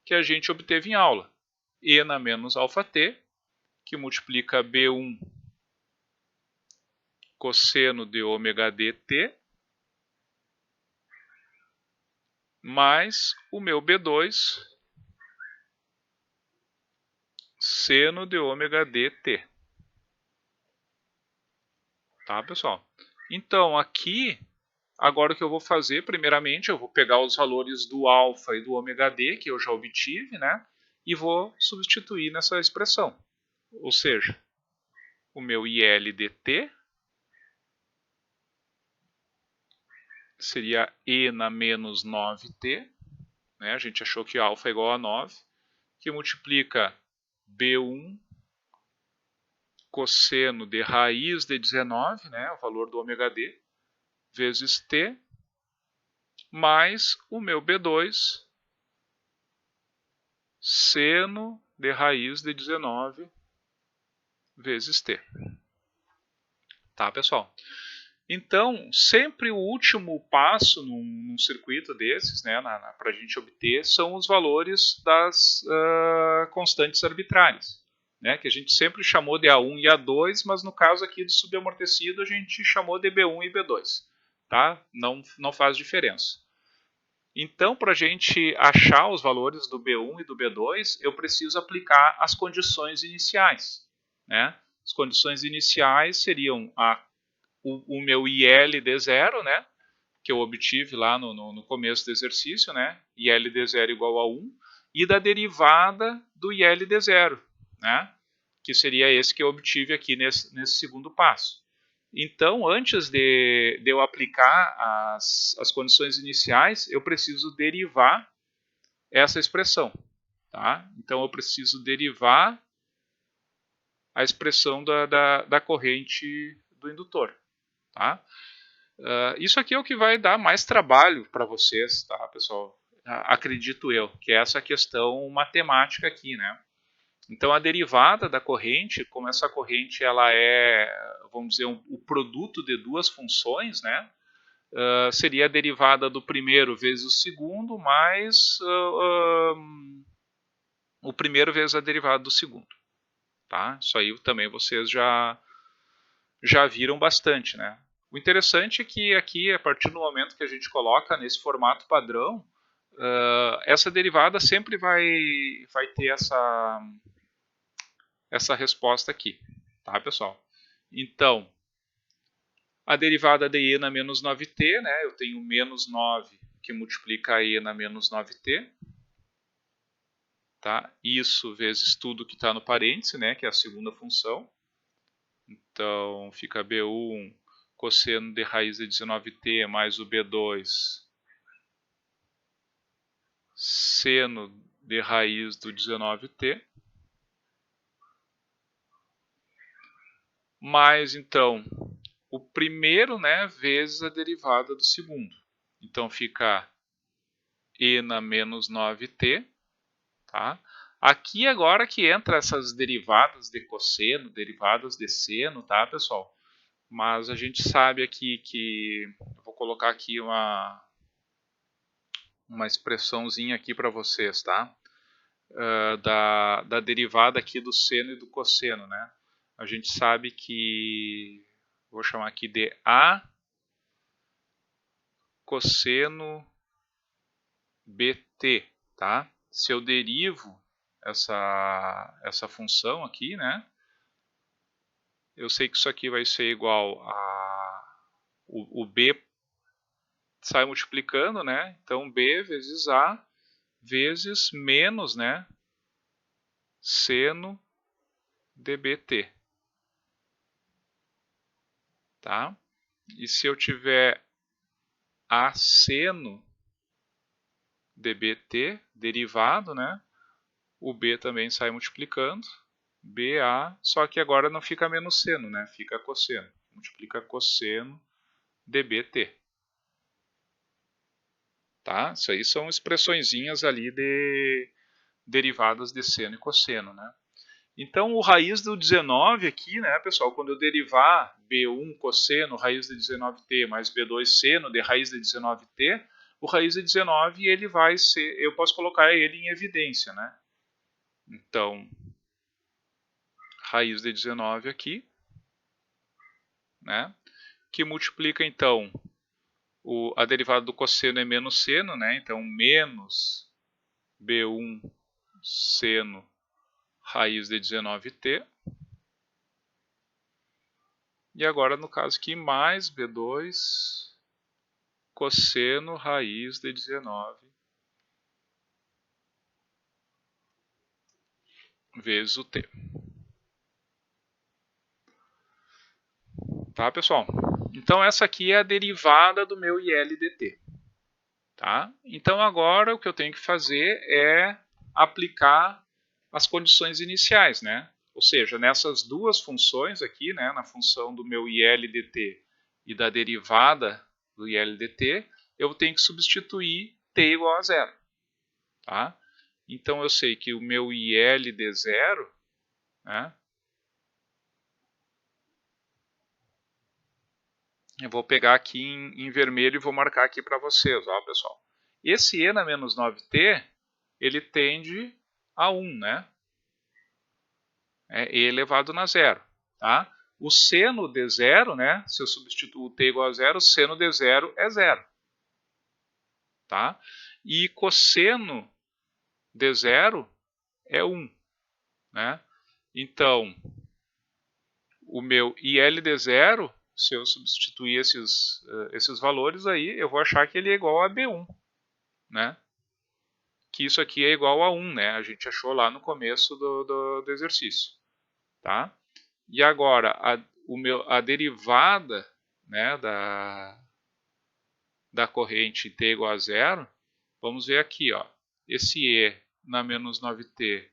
que a gente obteve em aula. E na menos alfa t, que multiplica B1 cosseno de ômega dt, mais o meu B2 seno de ômega dt. Tá, pessoal? Então, aqui, agora o que eu vou fazer, primeiramente, eu vou pegar os valores do alfa e do ômega d, que eu já obtive, né? E vou substituir nessa expressão. Ou seja, o meu IL dt seria E na menos 9t, né? A gente achou que alfa é igual a 9, que multiplica B1 cosseno de raiz de 19, né? O valor do ômega d, vezes t, mais o meu B2 seno de raiz de 19 vezes t. Tá, pessoal? Então, sempre o último passo num circuito desses, né, para a gente obter, são os valores das constantes arbitrárias, né, que a gente sempre chamou de A1 e A2, mas no caso aqui do subamortecido a gente chamou de B1 e B2. Tá? Não faz diferença. Então, para a gente achar os valores do B1 e do B2, eu preciso aplicar as condições iniciais, né? As condições iniciais seriam o meu IL D0, né? Que eu obtive lá no começo do exercício, né? IL D0 igual a 1, e da derivada do IL D0, né? Que seria esse que eu obtive aqui nesse segundo passo. Então, antes de eu aplicar as condições iniciais, eu preciso derivar essa expressão. Tá? Então, eu preciso derivar a expressão da corrente do indutor. Tá? Isso aqui é o que vai dar mais trabalho para vocês, tá, pessoal? Acredito eu, que é essa questão matemática aqui, né? Então, a derivada da corrente, como essa corrente ela é, vamos dizer, o produto de duas funções, né? Seria a derivada do primeiro vezes o segundo, mais o primeiro vezes a derivada do segundo. Tá? Isso aí também vocês já viram bastante, né? O interessante é que aqui, a partir do momento que a gente coloca nesse formato padrão, essa derivada sempre vai ter essa resposta aqui, tá, pessoal? Então, a derivada de e na menos 9t, né? Eu tenho menos 9 que multiplica a e na menos 9t. Tá? Isso vezes tudo que está no parêntese, né? Que é a segunda função. Então, fica B1 cosseno de raiz de 19t mais o B2 seno de raiz do 19t. Mais, então, o primeiro, né, vezes a derivada do segundo. Então, fica e na menos 9t. Tá? Aqui agora que entra essas derivadas de cosseno, derivadas de seno, tá, pessoal? Mas a gente sabe aqui que... Eu vou colocar aqui uma expressãozinha aqui para vocês, tá? Da derivada aqui do seno e do cosseno, né? A gente sabe que... Vou chamar aqui de A cosseno BT, tá? Se eu derivo essa função aqui, né? Eu sei que isso aqui vai ser igual a... O B sai multiplicando, né? Então, B vezes A vezes menos, né? Seno dBt. Tá? E se eu tiver A seno dBt derivado, né? O B também sai multiplicando. BA, só que agora não fica menos seno, né? Fica cosseno. Multiplica cosseno dBt. Tá? Isso aí são expressõezinhas ali de derivadas de seno e cosseno, né? Então, o raiz do 19 aqui, né, pessoal, quando eu derivar B1 cosseno raiz de 19t mais B2 seno de raiz de 19t, o raiz de 19 ele vai ser, eu posso colocar ele em evidência, né? Então, raiz de 19 aqui, né? Que multiplica então a derivada do cosseno é menos seno, né? Então, menos B1 seno raiz de 19t. E agora, no caso aqui, mais B2 cosseno raiz de 19 vezes o t. Tá, pessoal? Então, essa aqui é a derivada do meu IL dt. Tá? Então, agora o que eu tenho que fazer é aplicar as condições iniciais, né? Ou seja, nessas duas funções aqui, né, na função do meu IL dt e da derivada do IL dt, eu tenho que substituir t igual a zero. Tá? Então, eu sei que o meu IL de zero, né, eu vou pegar aqui em vermelho e vou marcar aqui para vocês, ó, pessoal. Esse E na menos 9t, ele tende a 1, né? É E elevado a zero, tá? O seno de zero, né? Se eu substituo t igual a zero, o seno de zero é zero. tá? E cosseno de 0 é 1, né? Então, o meu IL de 0, se eu substituir esses valores aí, eu vou achar que ele é igual a B1, né? Que isso aqui é igual a 1, né? A gente achou lá no começo do exercício, tá? E agora, a derivada, né, da corrente t igual a 0, vamos ver aqui, ó. Esse E na menos 9t,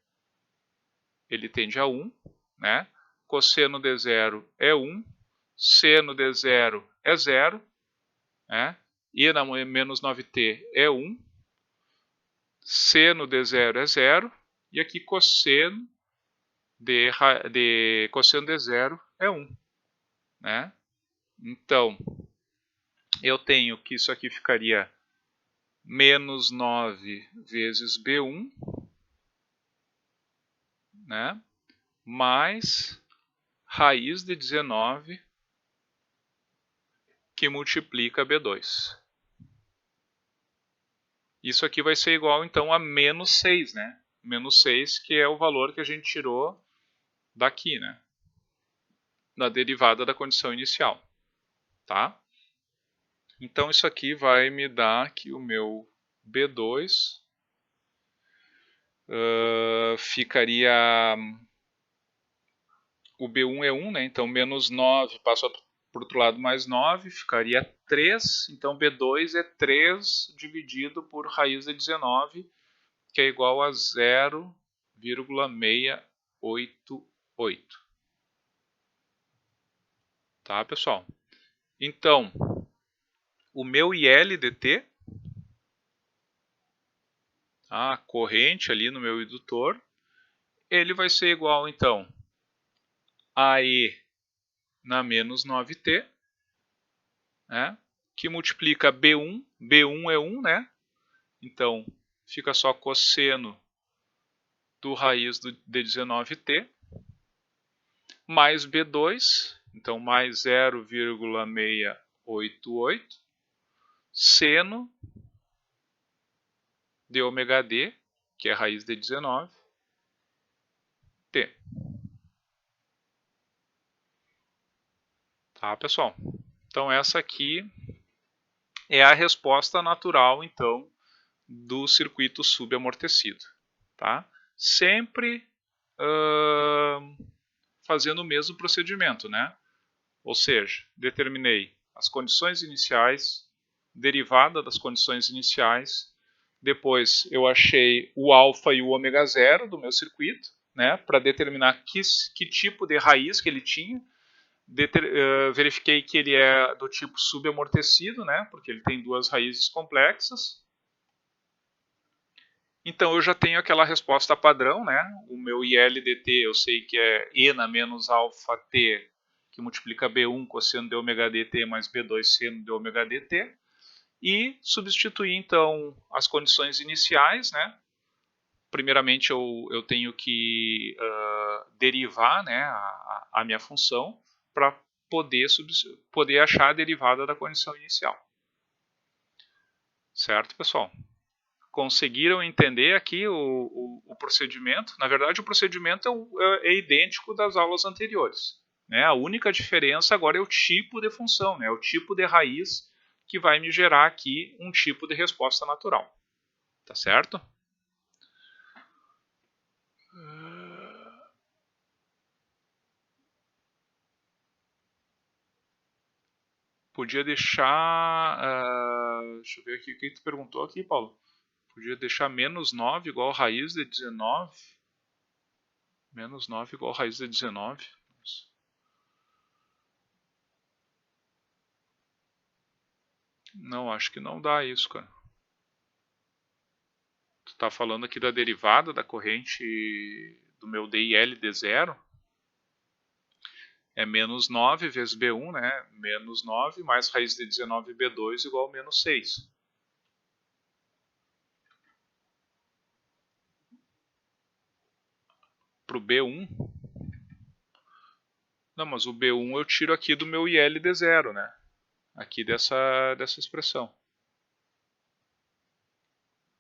ele tende a 1, né? Cosseno de 0 é 1, seno de 0 é 0, né? E na menos 9t é 1, seno de 0 é 0, e aqui cosseno cosseno de 0 é 1, né? Então, eu tenho que isso aqui ficaria menos 9 vezes B1, né? Mais raiz de 19 que multiplica B2. Isso aqui vai ser igual, então, a menos 6, né? Menos 6, que é o valor que a gente tirou daqui, né? Da derivada da condição inicial, tá? Então, isso aqui vai me dar que o meu B2 ficaria... O B1 é 1, né? Então, menos 9 passa para o outro lado mais 9, ficaria 3. Então, B2 é 3 dividido por raiz de 19, que é igual a 0,688. Tá, pessoal? Então, o meu IL de T, a corrente ali no meu indutor, ele vai ser igual, então, a E na menos 9T, né? Que multiplica B1. B1 é 1, né? Então, fica só cosseno do raiz de 19t, mais B2, então mais 0,688, seno de ômega d, que é a raiz de 19, t. Tá, pessoal? Então essa aqui é a resposta natural, então, do circuito subamortecido. Tá? Sempre fazendo o mesmo procedimento, né? Ou seja, determinei as condições iniciais, derivada das condições iniciais, depois eu achei o alfa e o ômega zero do meu circuito, né, para determinar que tipo de raiz que ele tinha, verifiquei que ele é do tipo subamortecido, né, porque ele tem duas raízes complexas. Então eu já tenho aquela resposta padrão, né? O meu IL dt eu sei que é E na menos alfa t, que multiplica B1 cosseno de ômega dt mais B2 seno de ômega dt. E substituir então as condições iniciais, né? Primeiramente eu tenho que derivar, né, a minha função para poder achar a derivada da condição inicial. Certo, pessoal? Conseguiram entender aqui o procedimento? Na verdade, o procedimento é idêntico das aulas anteriores. Né? A única diferença agora é o tipo de função, né? O tipo de raiz que vai me gerar aqui um tipo de resposta natural. Tá certo? Podia deixar... deixa eu ver aqui o que tu perguntou aqui, Paulo. Podia deixar menos 9 igual a raiz de 19. Menos 9 igual a raiz de 19. Não, acho que não dá isso, cara. Tu tá falando aqui da derivada da corrente do meu DIL de 0. É menos 9 vezes B1, né? Menos 9 mais raiz de 19 B2 igual a menos 6. Para o B1... Não, mas o B1 eu tiro aqui do meu IL de 0, né? Aqui dessa expressão.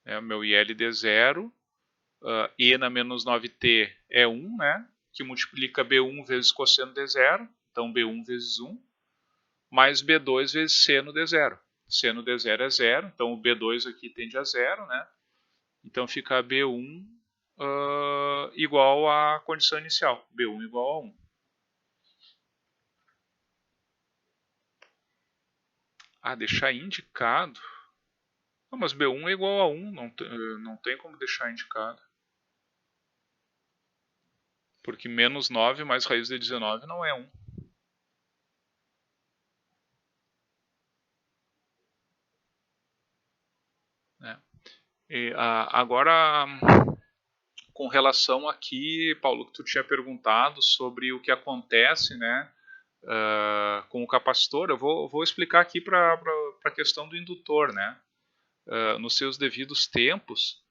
O meu IL de 0, E na menos 9t é 1, né? Que multiplica B1 vezes cosseno de 0, então B1 vezes 1, mais B2 vezes seno de 0. Seno de 0 é 0, então o B2 aqui tende a 0, né? Então fica B1 igual à condição inicial, B1 igual a 1. Deixar indicado? Não, mas B1 é igual a 1, não tem como deixar indicado. Porque menos 9 mais raiz de 19 não é 1. Né? Agora, com relação aqui, Paulo, que tu tinha perguntado sobre o que acontece, né, com o capacitor, eu vou explicar aqui para a questão do indutor, né? Nos seus devidos tempos,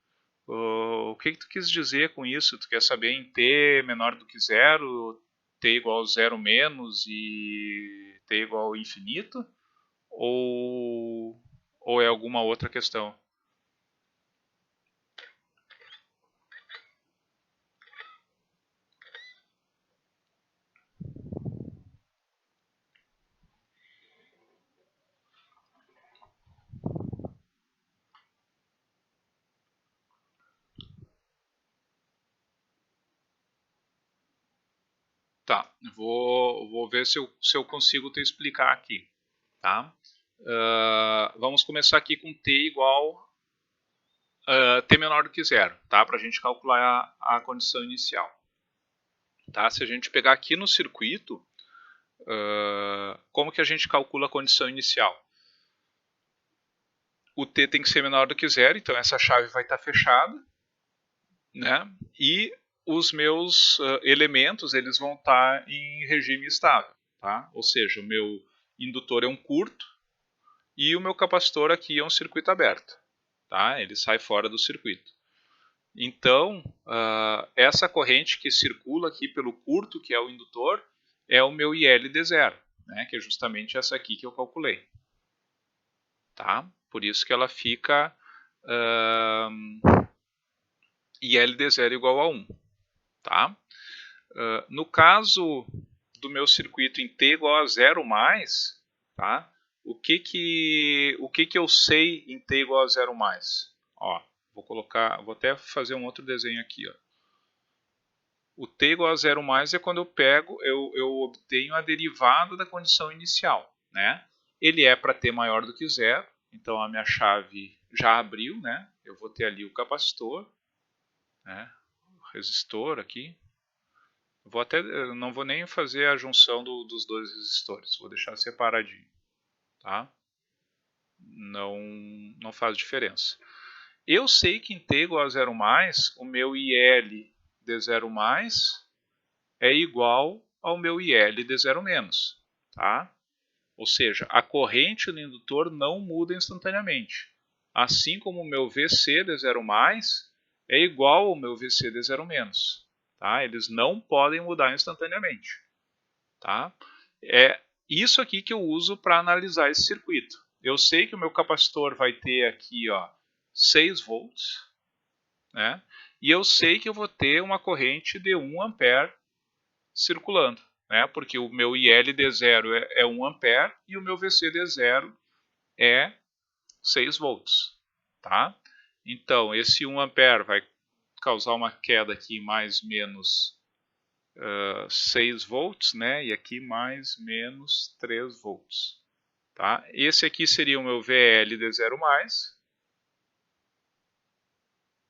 o que tu quis dizer com isso? Tu quer saber em t menor do que zero, t igual a zero menos e t igual ao infinito? Ou é alguma outra questão? Tá, vou ver se eu consigo te explicar aqui. Tá? Vamos começar aqui com t igual t menor do que zero, tá? Para a gente calcular a condição inicial. Tá? Se a gente pegar aqui no circuito, como que a gente calcula a condição inicial? O t tem que ser menor do que zero, então essa chave vai estar fechada, né? E os meus elementos eles vão estar em regime estável, tá? Ou seja, o meu indutor é um curto e o meu capacitor aqui é um circuito aberto, tá? Ele sai fora do circuito. Então, essa corrente que circula aqui pelo curto, que é o indutor, é o meu IL de zero, né? Que é justamente essa aqui que eu calculei. Tá? Por isso que ela fica IL de zero igual a 1. Tá? No caso do meu circuito em t igual a zero mais, tá? O que eu sei em t igual a zero mais? Ó, vou até fazer um outro desenho aqui. Ó. O t igual a zero mais é quando eu obtenho a derivada da condição inicial. Né? Ele é para t maior do que zero, então a minha chave já abriu, né? Eu vou ter ali o capacitor, né? O resistor aqui. Não vou nem fazer a junção dos dois resistores, vou deixar separadinho, tá? Não faz diferença. Eu sei que em t igual a zero mais, o meu IL de zero mais é igual ao meu IL de zero menos, tá? Ou seja, a corrente no indutor não muda instantaneamente. Assim como o meu VC de zero mais é igual ao meu VC de zero menos. Tá? Eles não podem mudar instantaneamente. Tá? É isso aqui que eu uso para analisar esse circuito. Eu sei que o meu capacitor vai ter aqui 6 volts, né? E eu sei que eu vou ter uma corrente de 1 ampere circulando, né? Porque o meu IL de 0 é 1 ampere e o meu VC de 0 é 6 volts. Tá? Então, esse 1 ampere vai causar uma queda aqui mais menos 6 volts, né? E aqui mais menos 3 volts. Tá? Esse aqui seria o meu VL de 0 mais,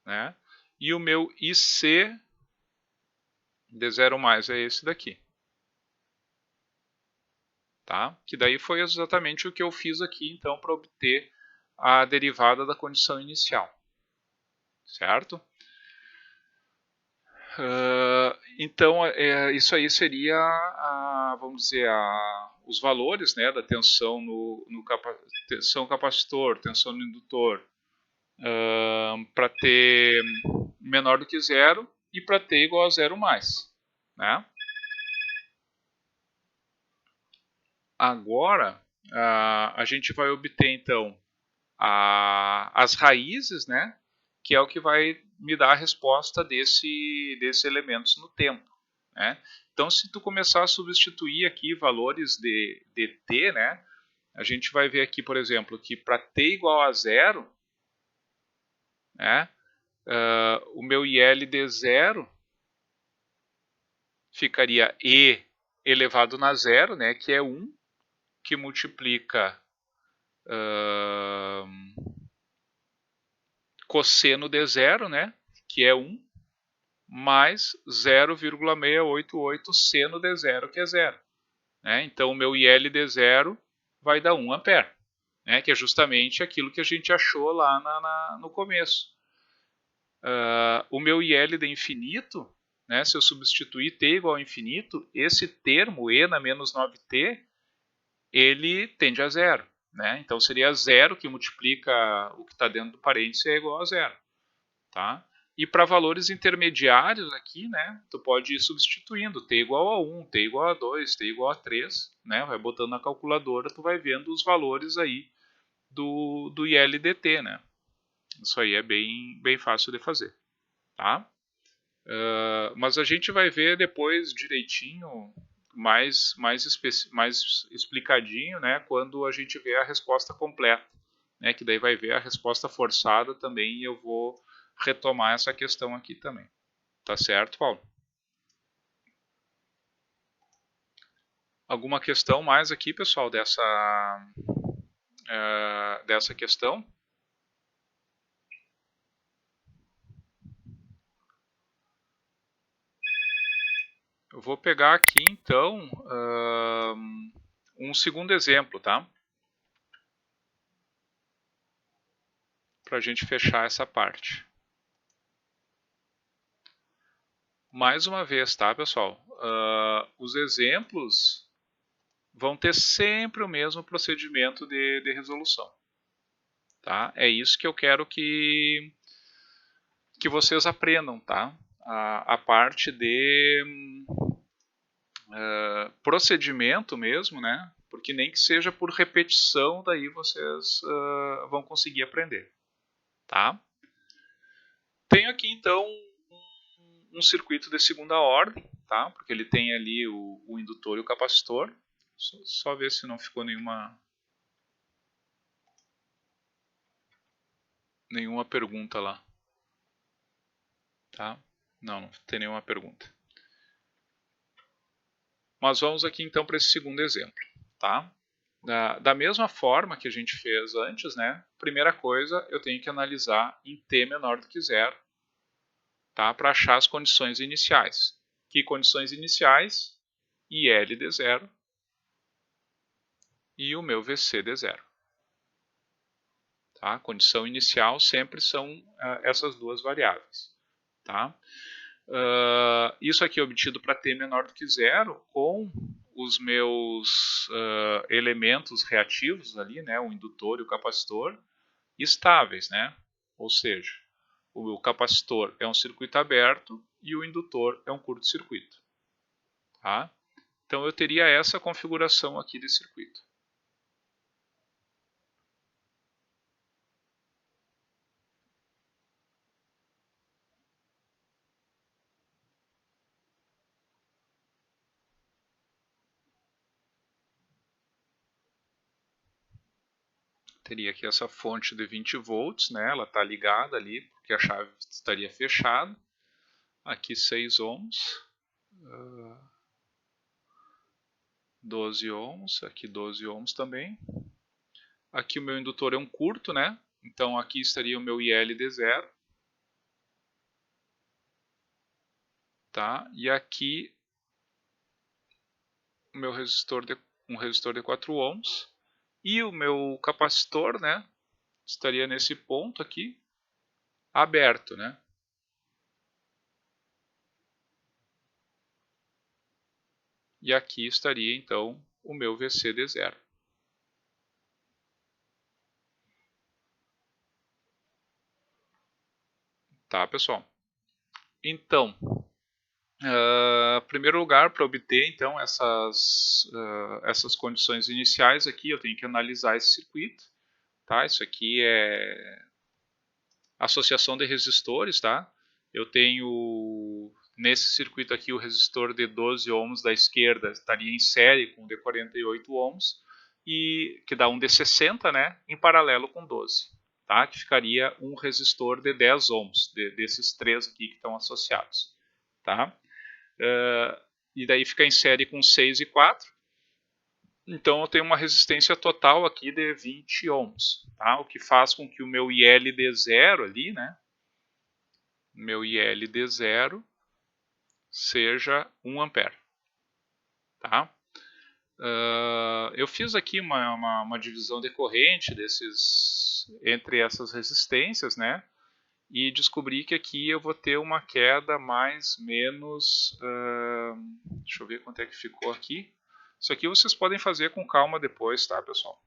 né? E o meu IC de 0 mais é esse daqui. Tá? Que daí foi exatamente o que eu fiz aqui, então, para obter a derivada da condição inicial. Certo? Então, isso aí seria, vamos dizer, os valores, né, da tensão tensão capacitor, tensão no indutor, para t menor do que zero e para t igual a zero mais. Né? Agora, a gente vai obter, então, as raízes, né, que é o que vai me dar a resposta desses elementos no tempo, né? Então, se tu começar a substituir aqui valores de t, né, a gente vai ver aqui, por exemplo, que para t igual a 0, né, o meu IL de 0 ficaria e elevado na zero, né, que é 1, que multiplica cosseno de zero, né, que é 1, mais 0,688 seno de zero, que é 0. Né? Então, o meu IL de zero vai dar 1 ampere, né, que é justamente aquilo que a gente achou lá no começo. O meu IL de infinito, né, se eu substituir t igual a infinito, esse termo, e na menos 9t, ele tende a zero. Né? Então, seria zero que multiplica o que está dentro do parênteses é igual a zero. Tá? E para valores intermediários aqui, né, tu pode ir substituindo t igual a 1, t igual a 2, t igual a 3, né, vai botando na calculadora, tu vai vendo os valores aí do ILDT, né. Isso aí é bem fácil de fazer, tá? Mas a gente vai ver depois direitinho, mais explicadinho, né, quando a gente vê a resposta completa, né, que daí vai ver a resposta forçada também, e eu vou retomar essa questão aqui também. Tá certo, Paulo? Alguma questão mais aqui, pessoal, dessa questão? Eu vou pegar aqui, então, um segundo exemplo, tá? Para a gente fechar essa parte. Mais uma vez, tá, pessoal? Os exemplos vão ter sempre o mesmo procedimento de resolução. Tá? É isso que eu quero que vocês aprendam, tá? A parte de procedimento mesmo, né? Porque nem que seja por repetição, daí vocês vão conseguir aprender, tá? Tenho aqui então um circuito de segunda ordem, tá? Porque ele tem ali o indutor e o capacitor. Só ver se não ficou nenhuma pergunta lá, tá? Não tem nenhuma pergunta. Mas vamos aqui então para esse segundo exemplo, tá? Da mesma forma que a gente fez antes, né? Primeira coisa, eu tenho que analisar em t menor do que zero, tá? Para achar as condições iniciais. Que condições iniciais? IL de zero e o meu VC de zero. Tá? A condição inicial sempre são essas duas variáveis. Tá? Isso aqui é obtido para t menor do que zero com os meus elementos reativos ali, né, o indutor e o capacitor, estáveis, né? Ou seja, o capacitor é um circuito aberto e o indutor é um curto-circuito. Tá? Então eu teria essa configuração aqui de circuito. Teria aqui essa fonte de 20 volts, né? Ela está ligada ali, porque a chave estaria fechada. Aqui 6 ohms, 12 ohms, aqui 12 ohms também. Aqui o meu indutor é um curto, né? Então aqui estaria o meu IL de zero. Tá? E aqui o meu resistor um resistor de 4 ohms. E o meu capacitor, né, estaria nesse ponto aqui, aberto, né? E aqui estaria então o meu VC de zero. Tá, pessoal? Então, em primeiro lugar, para obter então essas condições iniciais aqui, eu tenho que analisar esse circuito. Tá? Isso aqui associação de resistores, tá? Eu tenho nesse circuito aqui o resistor de 12 ohms da esquerda estaria em série com o de 48 ohms, e que dá um de 60, né, em paralelo com 12, tá? Que ficaria um resistor de 10 ohms, desses três aqui que estão associados, tá? E daí fica em série com 6 e 4, então eu tenho uma resistência total aqui de 20 ohms, tá? O que faz com que o meu IL de 0 ali, né, meu IL de 0 seja 1 ampere, tá? Eu fiz aqui uma divisão de corrente entre essas resistências, né? E descobri que aqui eu vou ter uma queda mais menos... deixa eu ver quanto é que ficou aqui. Isso aqui vocês podem fazer com calma depois, tá, pessoal?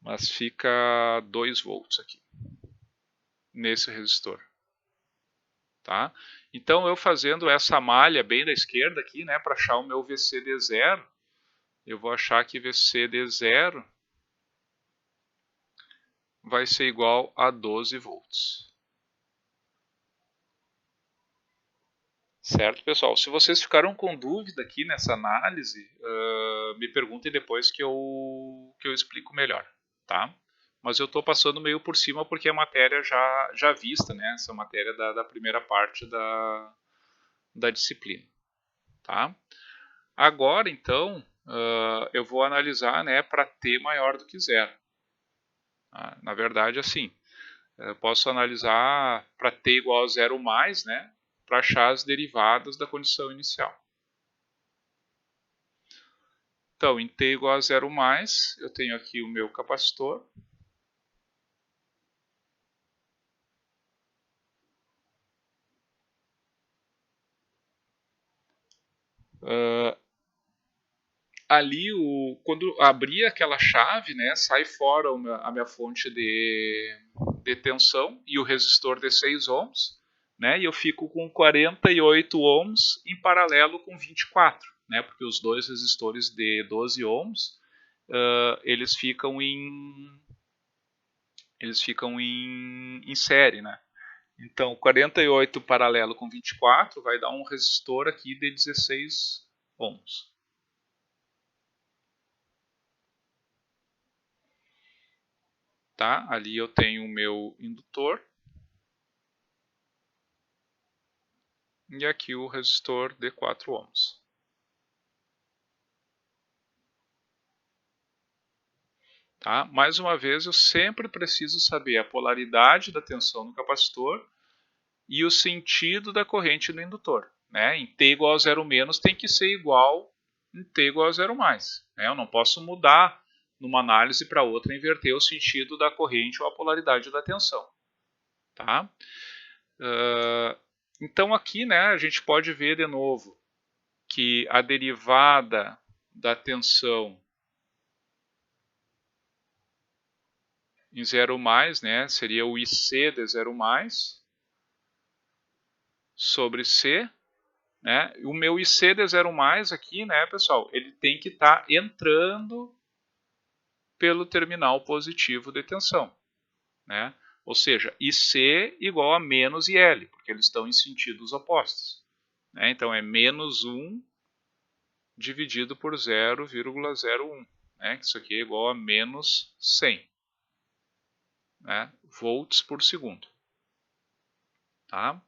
Mas fica 2 volts aqui, nesse resistor. Tá? Então, eu fazendo essa malha bem da esquerda aqui, né, para achar o meu VCD 0, eu vou achar que VCD 0 vai ser igual a 12 volts. Certo, pessoal? Se vocês ficaram com dúvida aqui nessa análise, me perguntem depois que eu explico melhor, tá? Mas eu estou passando meio por cima porque é matéria já vista, né? Essa matéria da primeira parte da disciplina, tá? Agora, então, eu vou analisar, né, para t maior do que 0. Na verdade, assim, eu posso analisar para t igual a 0 mais, né, para achar as derivadas da condição inicial. Então, em t igual a 0 mais, eu tenho aqui o meu capacitor. Ali, quando abrir aquela chave, né, sai fora a minha fonte de tensão e o resistor de 6 ohms, né, e eu fico com 48 ohms em paralelo com 24, né, porque os dois resistores de 12 ohms, eles ficam em série, né. Então, 48 paralelo com 24 vai dar um resistor aqui de 16 ohms. Tá? Ali eu tenho o meu indutor. E aqui o resistor de 4 ohms. Tá? Mais uma vez, eu sempre preciso saber a polaridade da tensão no capacitor e o sentido da corrente no indutor. Né? Em t igual a 0 menos tem que ser igual em t igual a 0 mais. Né? Eu não posso mudar numa análise para outra, inverter o sentido da corrente ou a polaridade da tensão. Tá? Então aqui, né, a gente pode ver de novo que a derivada da tensão em 0 mais, né, seria o IC de 0 mais sobre C, né? O meu IC de 0 mais aqui, né, pessoal, ele tem que estar entrando pelo terminal positivo de tensão, né? Ou seja, IC igual a menos IL, porque eles estão em sentidos opostos. Né? Então é menos 1 dividido por 0,01, né? Isso aqui é igual a menos 100, né, volts por segundo. Tá?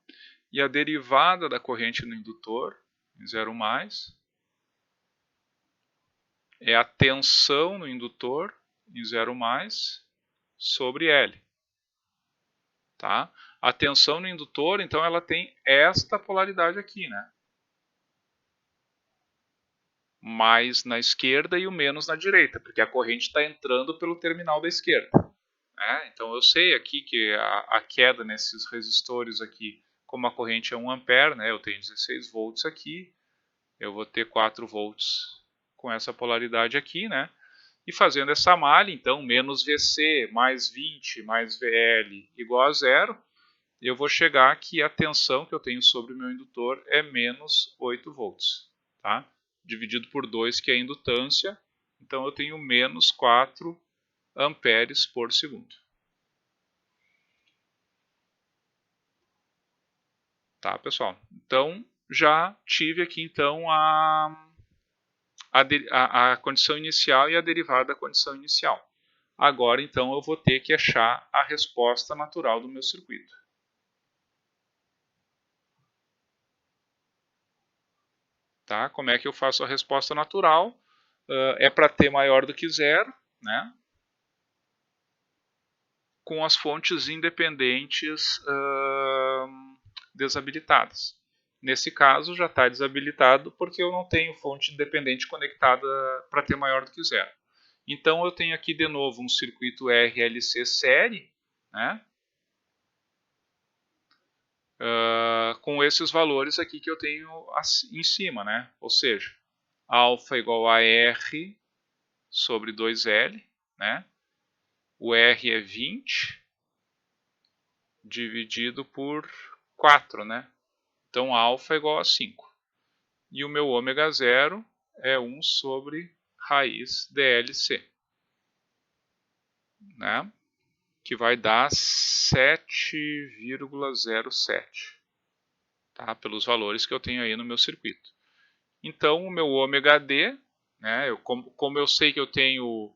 E a derivada da corrente no indutor, em 0 mais, é a tensão no indutor, em 0 mais, sobre L. Tá? A tensão no indutor, então, ela tem esta polaridade aqui, né? Mais na esquerda e o menos na direita, porque a corrente está entrando pelo terminal da esquerda. Então eu sei aqui que a queda nesses resistores aqui, como a corrente é 1 ampere, né, eu tenho 16 volts aqui, eu vou ter 4 volts com essa polaridade aqui, né? E fazendo essa malha, então, menos VC mais 20 mais VL igual a 0, eu vou chegar que a tensão que eu tenho sobre o meu indutor é menos 8 volts. Tá? Dividido por 2, que é a indutância, então eu tenho menos 4 amperes por segundo. Tá, pessoal? Então, já tive aqui então a condição inicial e a derivada da condição inicial. Agora, então, eu vou ter que achar a resposta natural do meu circuito. Tá? Como é que eu faço a resposta natural? É para t maior do que zero, né? Com as fontes independentes desabilitadas. Nesse caso, já está desabilitado porque eu não tenho fonte independente conectada para t maior do que zero. Então, eu tenho aqui de novo um circuito RLC série, né? Com esses valores aqui que eu tenho em cima, né? Ou seja, alfa igual a R sobre 2L, né? O R é 20 dividido por 4, né? Então, alfa é igual a 5. E o meu ômega zero é 1 sobre raiz DLC, né? Que vai dar 7,07, tá? Pelos valores que eu tenho aí no meu circuito. Então, o meu ômega D, né? Como eu sei que eu tenho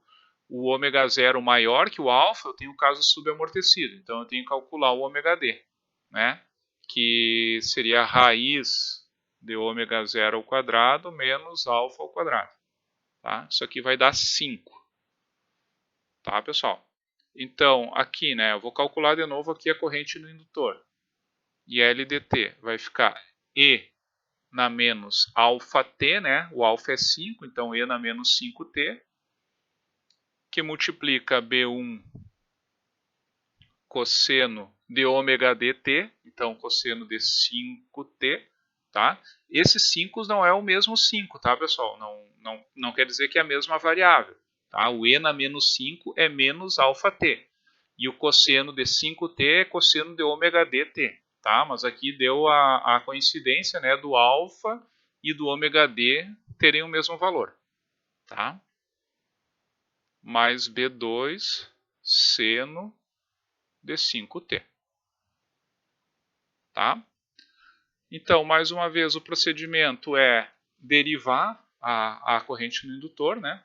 o ômega zero maior que o alfa, eu tenho o caso subamortecido. Então, eu tenho que calcular o ômega D, né? Que seria a raiz de ômega zero ao quadrado menos alfa ao quadrado. Tá? Isso aqui vai dar 5. Tá, pessoal? Então, aqui, né, eu vou calcular de novo aqui a corrente no indutor. E LDT vai ficar E na menos alfa T, né? O alfa é 5, então E na menos 5T, que multiplica B1 cosseno de ômega dt, então cosseno de 5t, tá? Esses 5 não é o mesmo 5, tá, pessoal? Não quer dizer que é a mesma variável, tá? O e na menos 5 é menos alfa t, e o cosseno de 5t é cosseno de ômega dt, tá? Mas aqui deu a coincidência, né, do alfa e do ômega d terem o mesmo valor, tá? Mais B2 seno de 5t. Tá? Então, mais uma vez, o procedimento é derivar a corrente no indutor, né?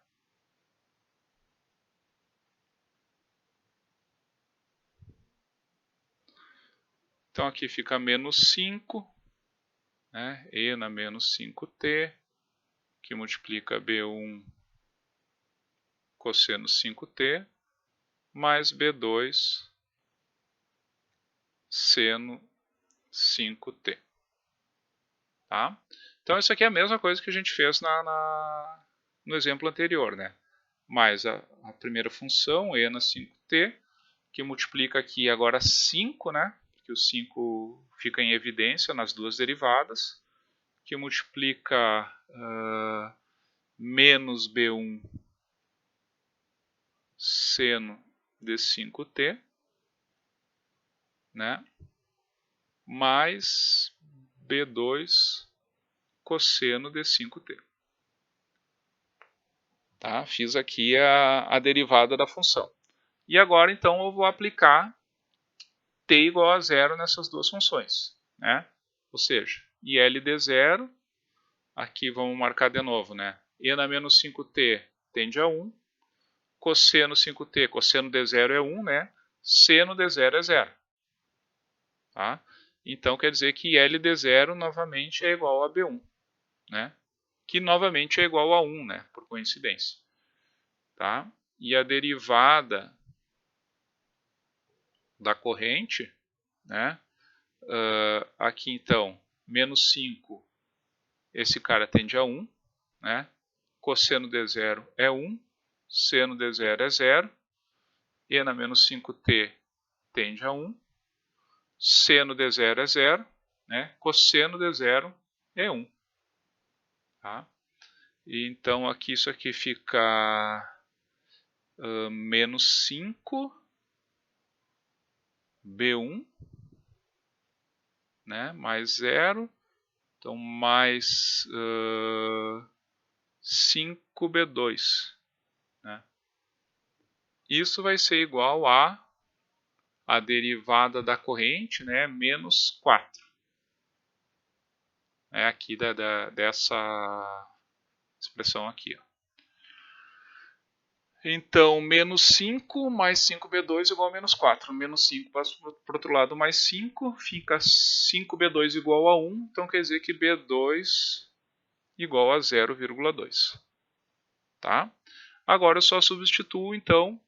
Então, aqui fica menos 5, né? E na menos 5t, que multiplica B1 cosseno 5t, mais B2 seno 5t. Tá? Então, isso aqui é a mesma coisa que a gente fez no exemplo anterior, né? Mais a primeira função, e na 5t, que multiplica aqui agora 5, né? Que o 5 fica em evidência nas duas derivadas, que multiplica menos B1 seno de 5t, né? Mais B2 cosseno de 5t. Tá? Fiz aqui a derivada da função. E agora, então, eu vou aplicar t igual a zero nessas duas funções, né? Ou seja, IL de zero, aqui vamos marcar de novo, né? E na menos 5t tende a 1, cosseno 5t, cosseno de zero é 1, né? Seno de zero é 0. Tá? Então, quer dizer que L de zero novamente é igual a B1, né? Que novamente é igual a 1, né? Por coincidência. Tá? E a derivada da corrente, né? Aqui então, menos 5, esse cara tende a 1, né? Cosseno de zero é 1, seno de zero é 0, e na menos 5t tende a 1, seno de zero é 0, né? Cosseno de zero é 1. Tá? E então aqui isso aqui fica menos 5 B1, né? Mais 0, então mais 5 B2. Né? Isso vai ser igual a derivada da corrente, né? Menos 4. É aqui dessa expressão aqui. Ó. Então, menos 5 mais 5b2 igual a menos 4. Menos 5 passa para o outro lado, mais 5. Fica 5b2 igual a 1. Então, quer dizer que b2 igual a 0,2. Tá? Agora, eu só substituo, então,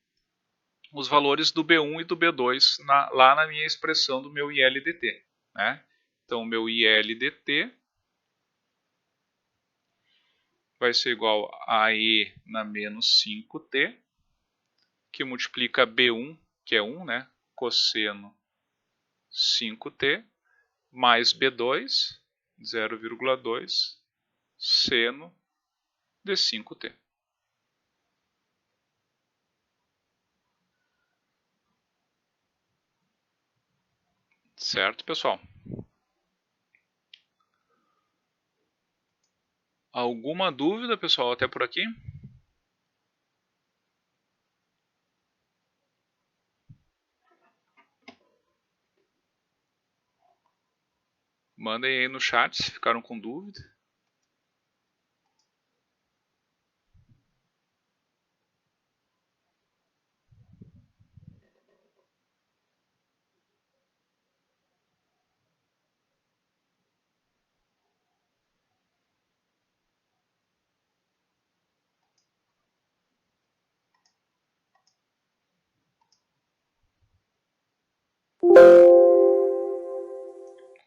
os valores do B1 e do B2 lá na minha expressão do meu ILDT. Né? Então, o meu ILDT vai ser igual a E na menos 5t, que multiplica B1, que é 1, né? Cosseno 5t, mais B2, 0,2, seno de 5t. Certo, pessoal? Alguma dúvida, pessoal, até por aqui? Mandem aí no chat se ficaram com dúvida.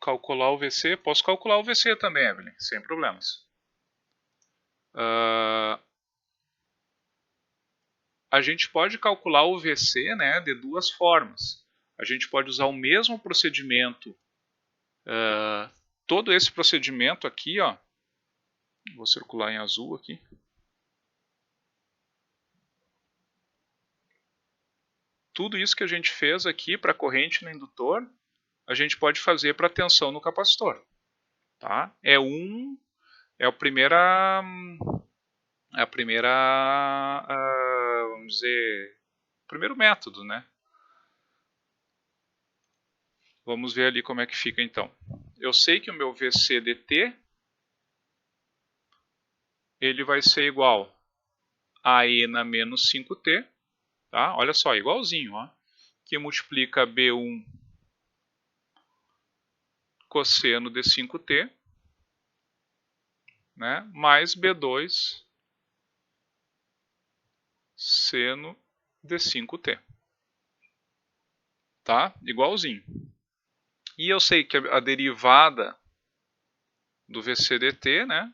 Calcular o VC? Posso calcular o VC também, Evelyn, sem problemas. A gente pode calcular o VC, né, de duas formas. A gente pode usar o mesmo procedimento, todo esse procedimento aqui, ó, vou circular em azul aqui. Tudo isso que a gente fez aqui para a corrente no indutor, a gente pode fazer para a tensão no capacitor. Tá? É a primeira, vamos dizer, primeiro método, né? Vamos ver ali como é que fica então. Eu sei que o meu VC/dt ele vai ser igual a E na menos 5t, tá? Olha só, igualzinho, ó, que multiplica B1 cosseno de 5t, né, mais B2 seno de 5t. Tá? Igualzinho. E eu sei que a derivada do VC/dt, né,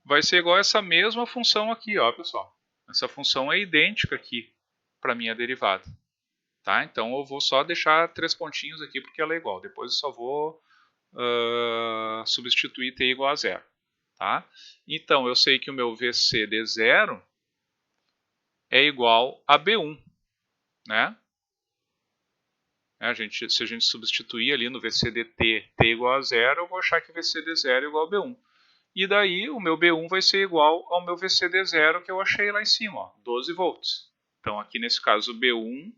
vai ser igual a essa mesma função aqui, ó, pessoal. Essa função é idêntica aqui para minha derivada. Tá? Então eu vou só deixar 3 pontinhos aqui porque ela é igual. Depois eu só vou substituir t igual a 0. Tá? Então eu sei que o meu VC de 0 é igual a B1. Né? Se a gente substituir ali no VC de t igual a 0, eu vou achar que VC de 0 é igual a B1. E daí o meu B1 vai ser igual ao meu VC de 0 que eu achei lá em cima, ó, 12 volts. Então aqui nesse caso o B1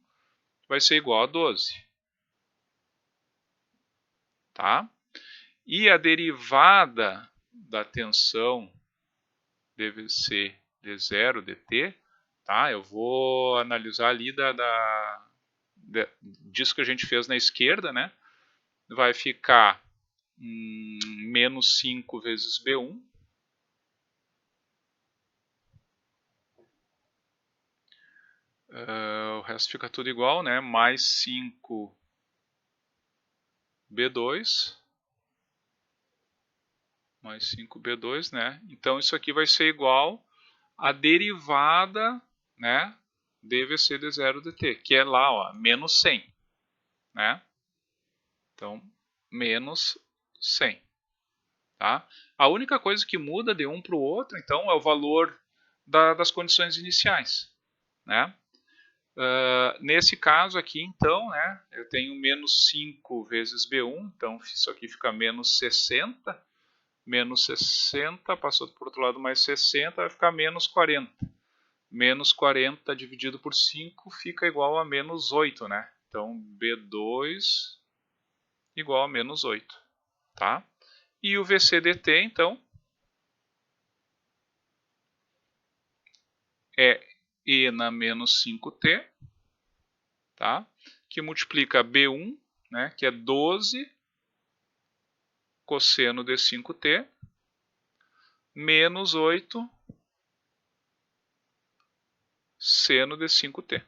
vai ser igual a 12. Tá? E a derivada da tensão deve ser de 0 dt, tá? Eu vou analisar ali disso que a gente fez na esquerda, né? Vai ficar menos 5 vezes B1. O resto fica tudo igual, né? Mais 5 B2. Mais 5 B2, né? Então isso aqui vai ser igual a derivada, né, de VC de 0 dt, que é lá, ó, menos 100, né? Então, menos 100, tá? A única coisa que muda de um para o outro, então, é o valor das condições iniciais, né? Nesse caso aqui, então, né, eu tenho menos 5 vezes B1, então isso aqui fica menos 60, menos 60, passou para o outro lado mais 60, vai ficar menos 40. Menos 40 dividido por 5 fica igual a menos 8, né? Então, B2 igual a menos 8. Tá? E o VC dt, então, é e na menos 5t, tá? Que multiplica B1, né, que é 12 cosseno de 5t, menos 8 seno de 5t.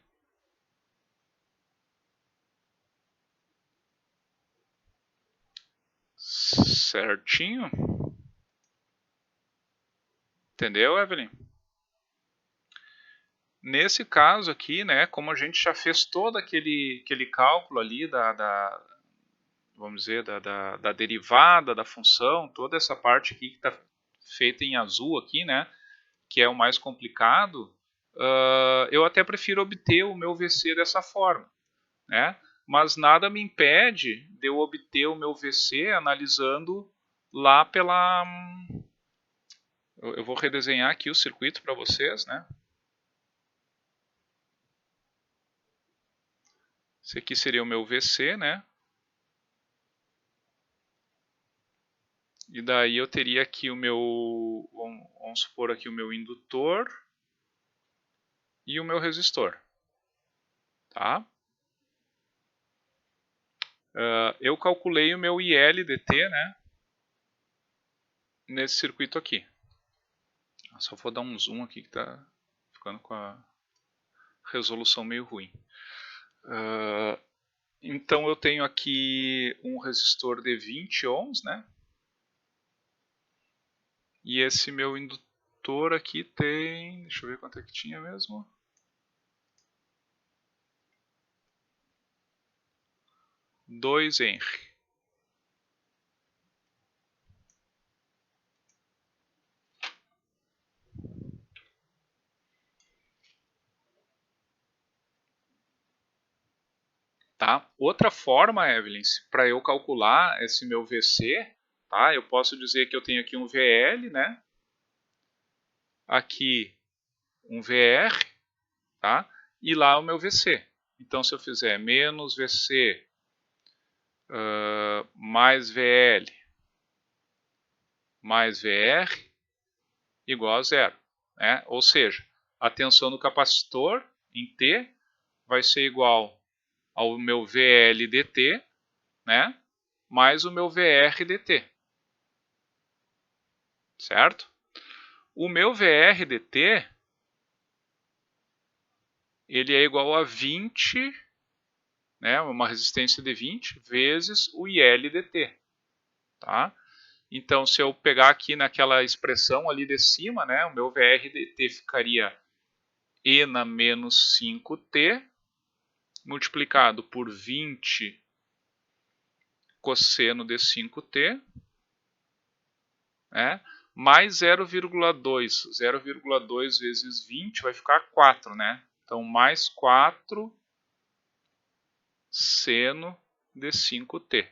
Certinho? Entendeu, Evelyn? Nesse caso aqui, né, como a gente já fez todo aquele cálculo ali vamos dizer, da derivada da função, toda essa parte aqui que está feita em azul aqui, né, que é o mais complicado, eu até prefiro obter o meu VC dessa forma, né? Mas nada me impede de eu obter o meu VC analisando lá pela... Eu vou redesenhar aqui o circuito para vocês, né? Esse aqui seria o meu VC, né? E daí eu teria aqui o meu, vamos supor aqui o meu indutor e o meu resistor, tá? Eu calculei o meu IL/dt, né? Nesse circuito aqui. Só vou dar um zoom aqui que tá ficando com a resolução meio ruim. Então eu tenho aqui um resistor de 20 ohms, né? E esse meu indutor aqui tem, deixa eu ver quanto é que tinha mesmo. 2 Henry. Tá? Outra forma, Evelyn, para eu calcular esse meu VC, tá? Eu posso dizer que eu tenho aqui um VL, né? Aqui um VR, tá? E lá o meu VC. Então, se eu fizer menos VC mais VL mais VR igual a zero, né? Ou seja, a tensão do capacitor em T vai ser igual ao meu VL dt, né? Mais o meu VR dt, certo? O meu VR dt ele é igual a 20, né? Uma resistência de 20 vezes o IL dt, tá? Então, se eu pegar aqui naquela expressão ali de cima, né, o meu VR dt ficaria E na menos 5t multiplicado por 20 cosseno de 5t, né, mais 0,2. 0,2 vezes 20 vai ficar 4, né? Então, mais 4 seno de 5t.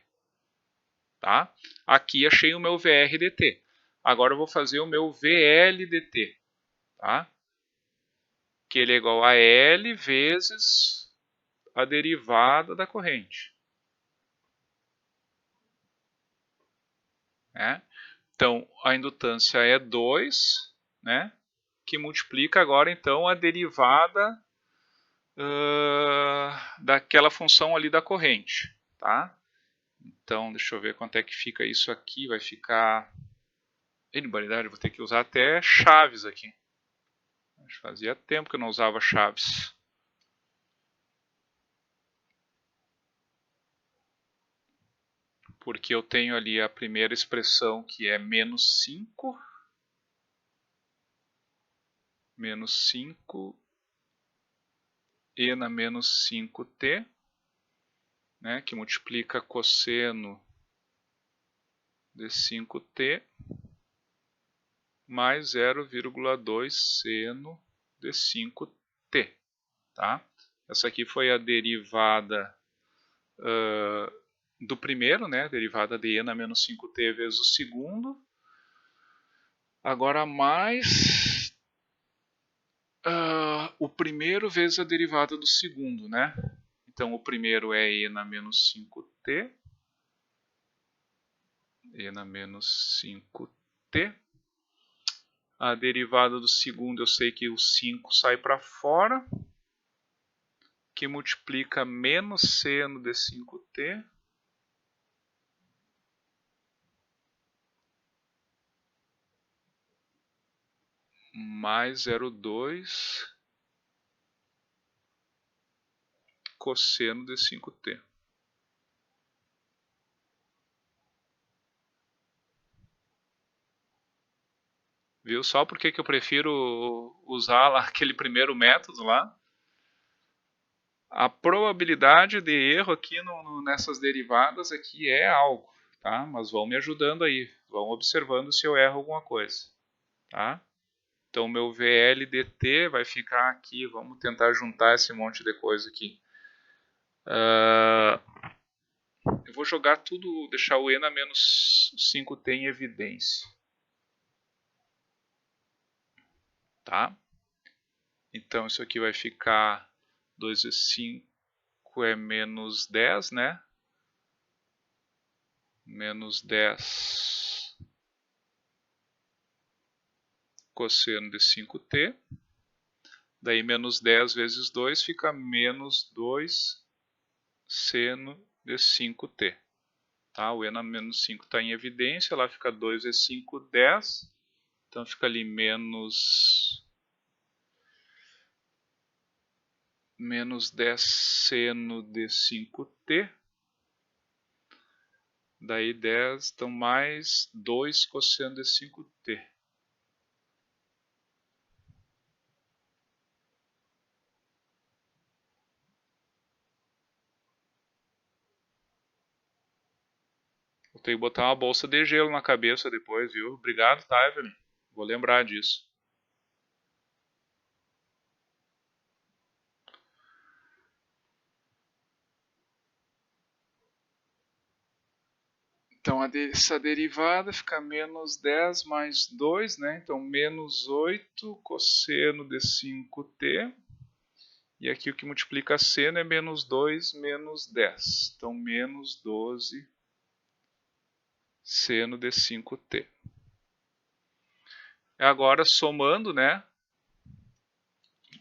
Tá? Aqui achei o meu VR dt. Agora eu vou fazer o meu VL dt. Tá? Que ele é igual a L vezes a derivada da corrente. Né? Então, a indutância é 2, né? Que multiplica agora, então, a derivada daquela função ali da corrente. Tá? Então, deixa eu ver quanto é que fica isso aqui. Vai ficar... Barbaridade, vou ter que usar até chaves aqui. Fazia tempo que eu não usava chaves. Porque eu tenho ali a primeira expressão que é menos 5. Menos 5 e na menos 5t, né, que multiplica cosseno de 5t mais 0,2 seno de 5t. Tá? Essa aqui foi a derivada do primeiro, né, derivada de e na menos 5t vezes o segundo. Agora mais o primeiro vezes a derivada do segundo, né? Então o primeiro é e na menos 5t e na menos 5t. A derivada do segundo eu sei que o 5 sai para fora, que multiplica menos seno de 5t mais 0,2 cosseno de 5t. Viu só por que eu prefiro usar lá aquele primeiro método lá? A probabilidade de erro aqui nessas derivadas aqui é algo, tá? Mas vão me ajudando aí, vão observando se eu erro alguma coisa, tá? Então, meu VL dt vai ficar aqui, vamos tentar juntar esse monte de coisa aqui. Eu vou jogar tudo, deixar o e na menos 5t em evidência. Tá? Então, isso aqui vai ficar 2 vezes 5 é menos 10, né? Menos 10 cosseno de 5t. Daí, menos 10 vezes 2 fica menos 2 seno de 5t. Tá? O e na menos 5 está em evidência, lá fica 2 vezes 5, 10. Então fica ali menos 10 seno de 5t. Daí 10, então mais 2 cosseno de 5t. Vou ter que botar uma bolsa de gelo na cabeça depois, viu? Obrigado, tá, Evelyn? Vou lembrar disso. Então, essa derivada fica menos 10 mais 2, né? Então, menos 8 cosseno de 5t. E aqui o que multiplica seno é menos 2 menos 10. Então, menos 12 seno de 5t. Agora, somando, né?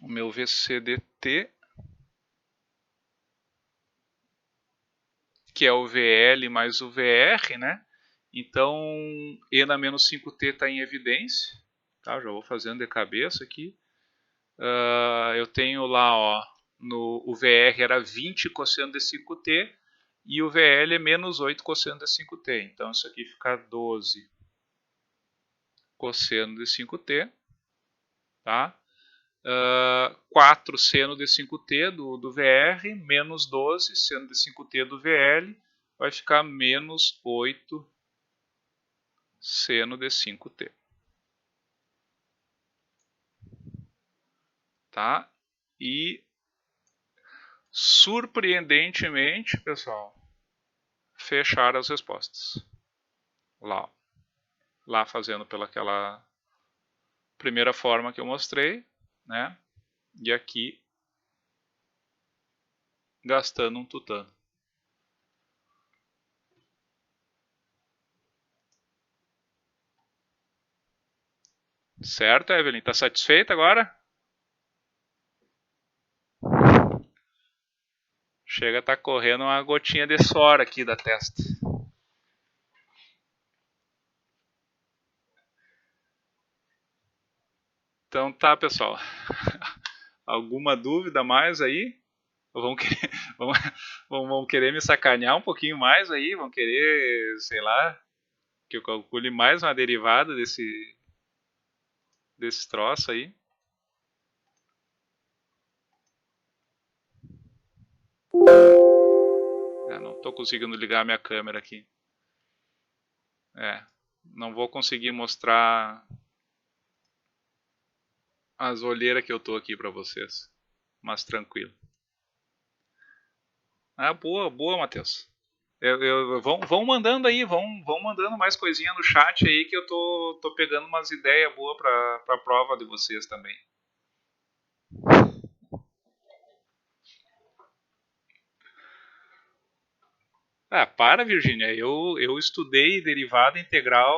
O meu VC dt, que é o VL mais o VR, né? Então, e na menos 5t está em evidência. Tá? Já vou fazendo de cabeça aqui. Eu tenho lá, ó, o VR era 20 cosseno de 5t e o VL é menos 8 cosseno de 5t. Então, isso aqui fica 12 cosseno de 5t. Tá? 4 seno de 5t do VR, menos 12 seno de 5t do VL, vai ficar menos 8 seno de 5t. Tá? E, surpreendentemente, pessoal, fechar as respostas. Lá fazendo pelaquela primeira forma que eu mostrei, né? E aqui gastando um tutano. Certo, Evelyn? Tá satisfeita agora? Chega a estar correndo uma gotinha de suor aqui da testa. Então tá, pessoal. Alguma dúvida mais aí? Ou vão querer, vão querer me sacanear um pouquinho mais aí? Vão querer, sei lá, que eu calcule mais uma derivada desse troço aí? Não estou conseguindo ligar minha câmera aqui. Não vou conseguir mostrar as olheiras que eu tô aqui para vocês. Mas tranquilo. Boa, Matheus. Vão mandando aí, vão mandando mais coisinha no chat aí que eu tô pegando umas ideias boas para a prova de vocês também. Ah, para, Virgínia. Eu estudei derivada integral.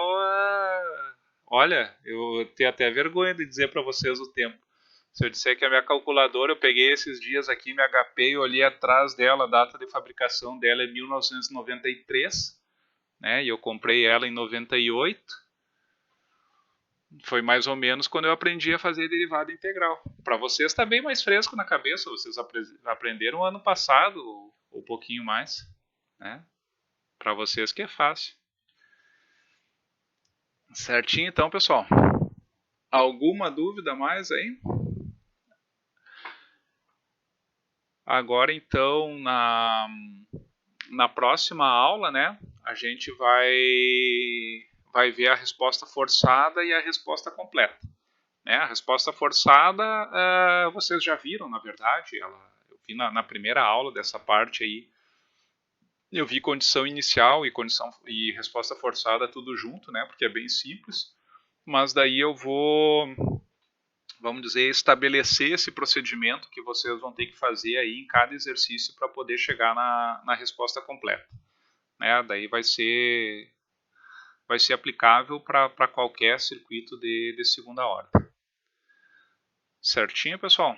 Olha, eu tenho até vergonha de dizer para vocês o tempo. Se eu disser que a minha calculadora, eu peguei esses dias aqui, me agapei, eu olhei atrás dela, a data de fabricação dela é 1993, né? E eu comprei ela em 98. Foi mais ou menos quando eu aprendi a fazer derivada integral. Para vocês está bem mais fresco na cabeça, vocês aprenderam ano passado ou um pouquinho mais, né? Para vocês que é fácil. Certinho então, pessoal. Alguma dúvida mais aí? Agora então, na próxima aula, né, a gente vai ver a resposta forçada e a resposta completa. Né? A resposta forçada, vocês já viram, na verdade, eu vi na primeira aula dessa parte aí, eu vi condição inicial e resposta forçada tudo junto, né, porque é bem simples, mas daí eu vou, vamos dizer, estabelecer esse procedimento que vocês vão ter que fazer aí em cada exercício para poder chegar na resposta completa. Né? Daí vai ser aplicável para qualquer circuito de segunda ordem. Certinho, pessoal?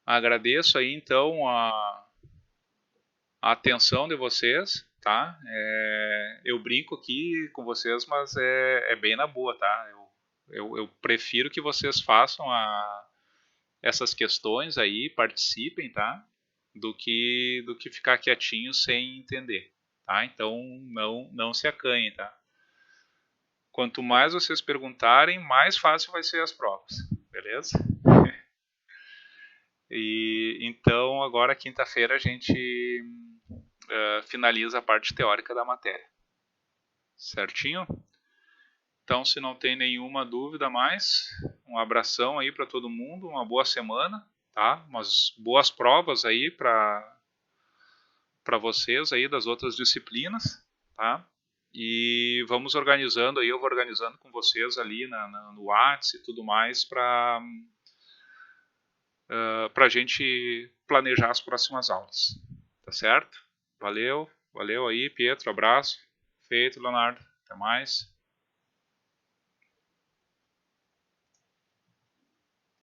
Agradeço aí então a atenção de vocês, tá? Eu brinco aqui com vocês, mas é bem na boa, tá? Eu prefiro que vocês façam essas questões aí, participem, tá? Do que ficar quietinho sem entender, tá? Então não se acanhem, tá? Quanto mais vocês perguntarem, mais fácil vai ser as provas, beleza? E então agora quinta-feira a gente finaliza a parte teórica da matéria, certinho? Então, se não tem nenhuma dúvida mais, um abração aí para todo mundo, uma boa semana, tá? Umas boas provas aí para vocês aí das outras disciplinas, tá? E vamos organizando aí, eu vou organizando com vocês ali no WhatsApp e tudo mais para a gente planejar as próximas aulas, tá certo? Valeu aí, Pietro, abraço. Feito, Leonardo, até mais.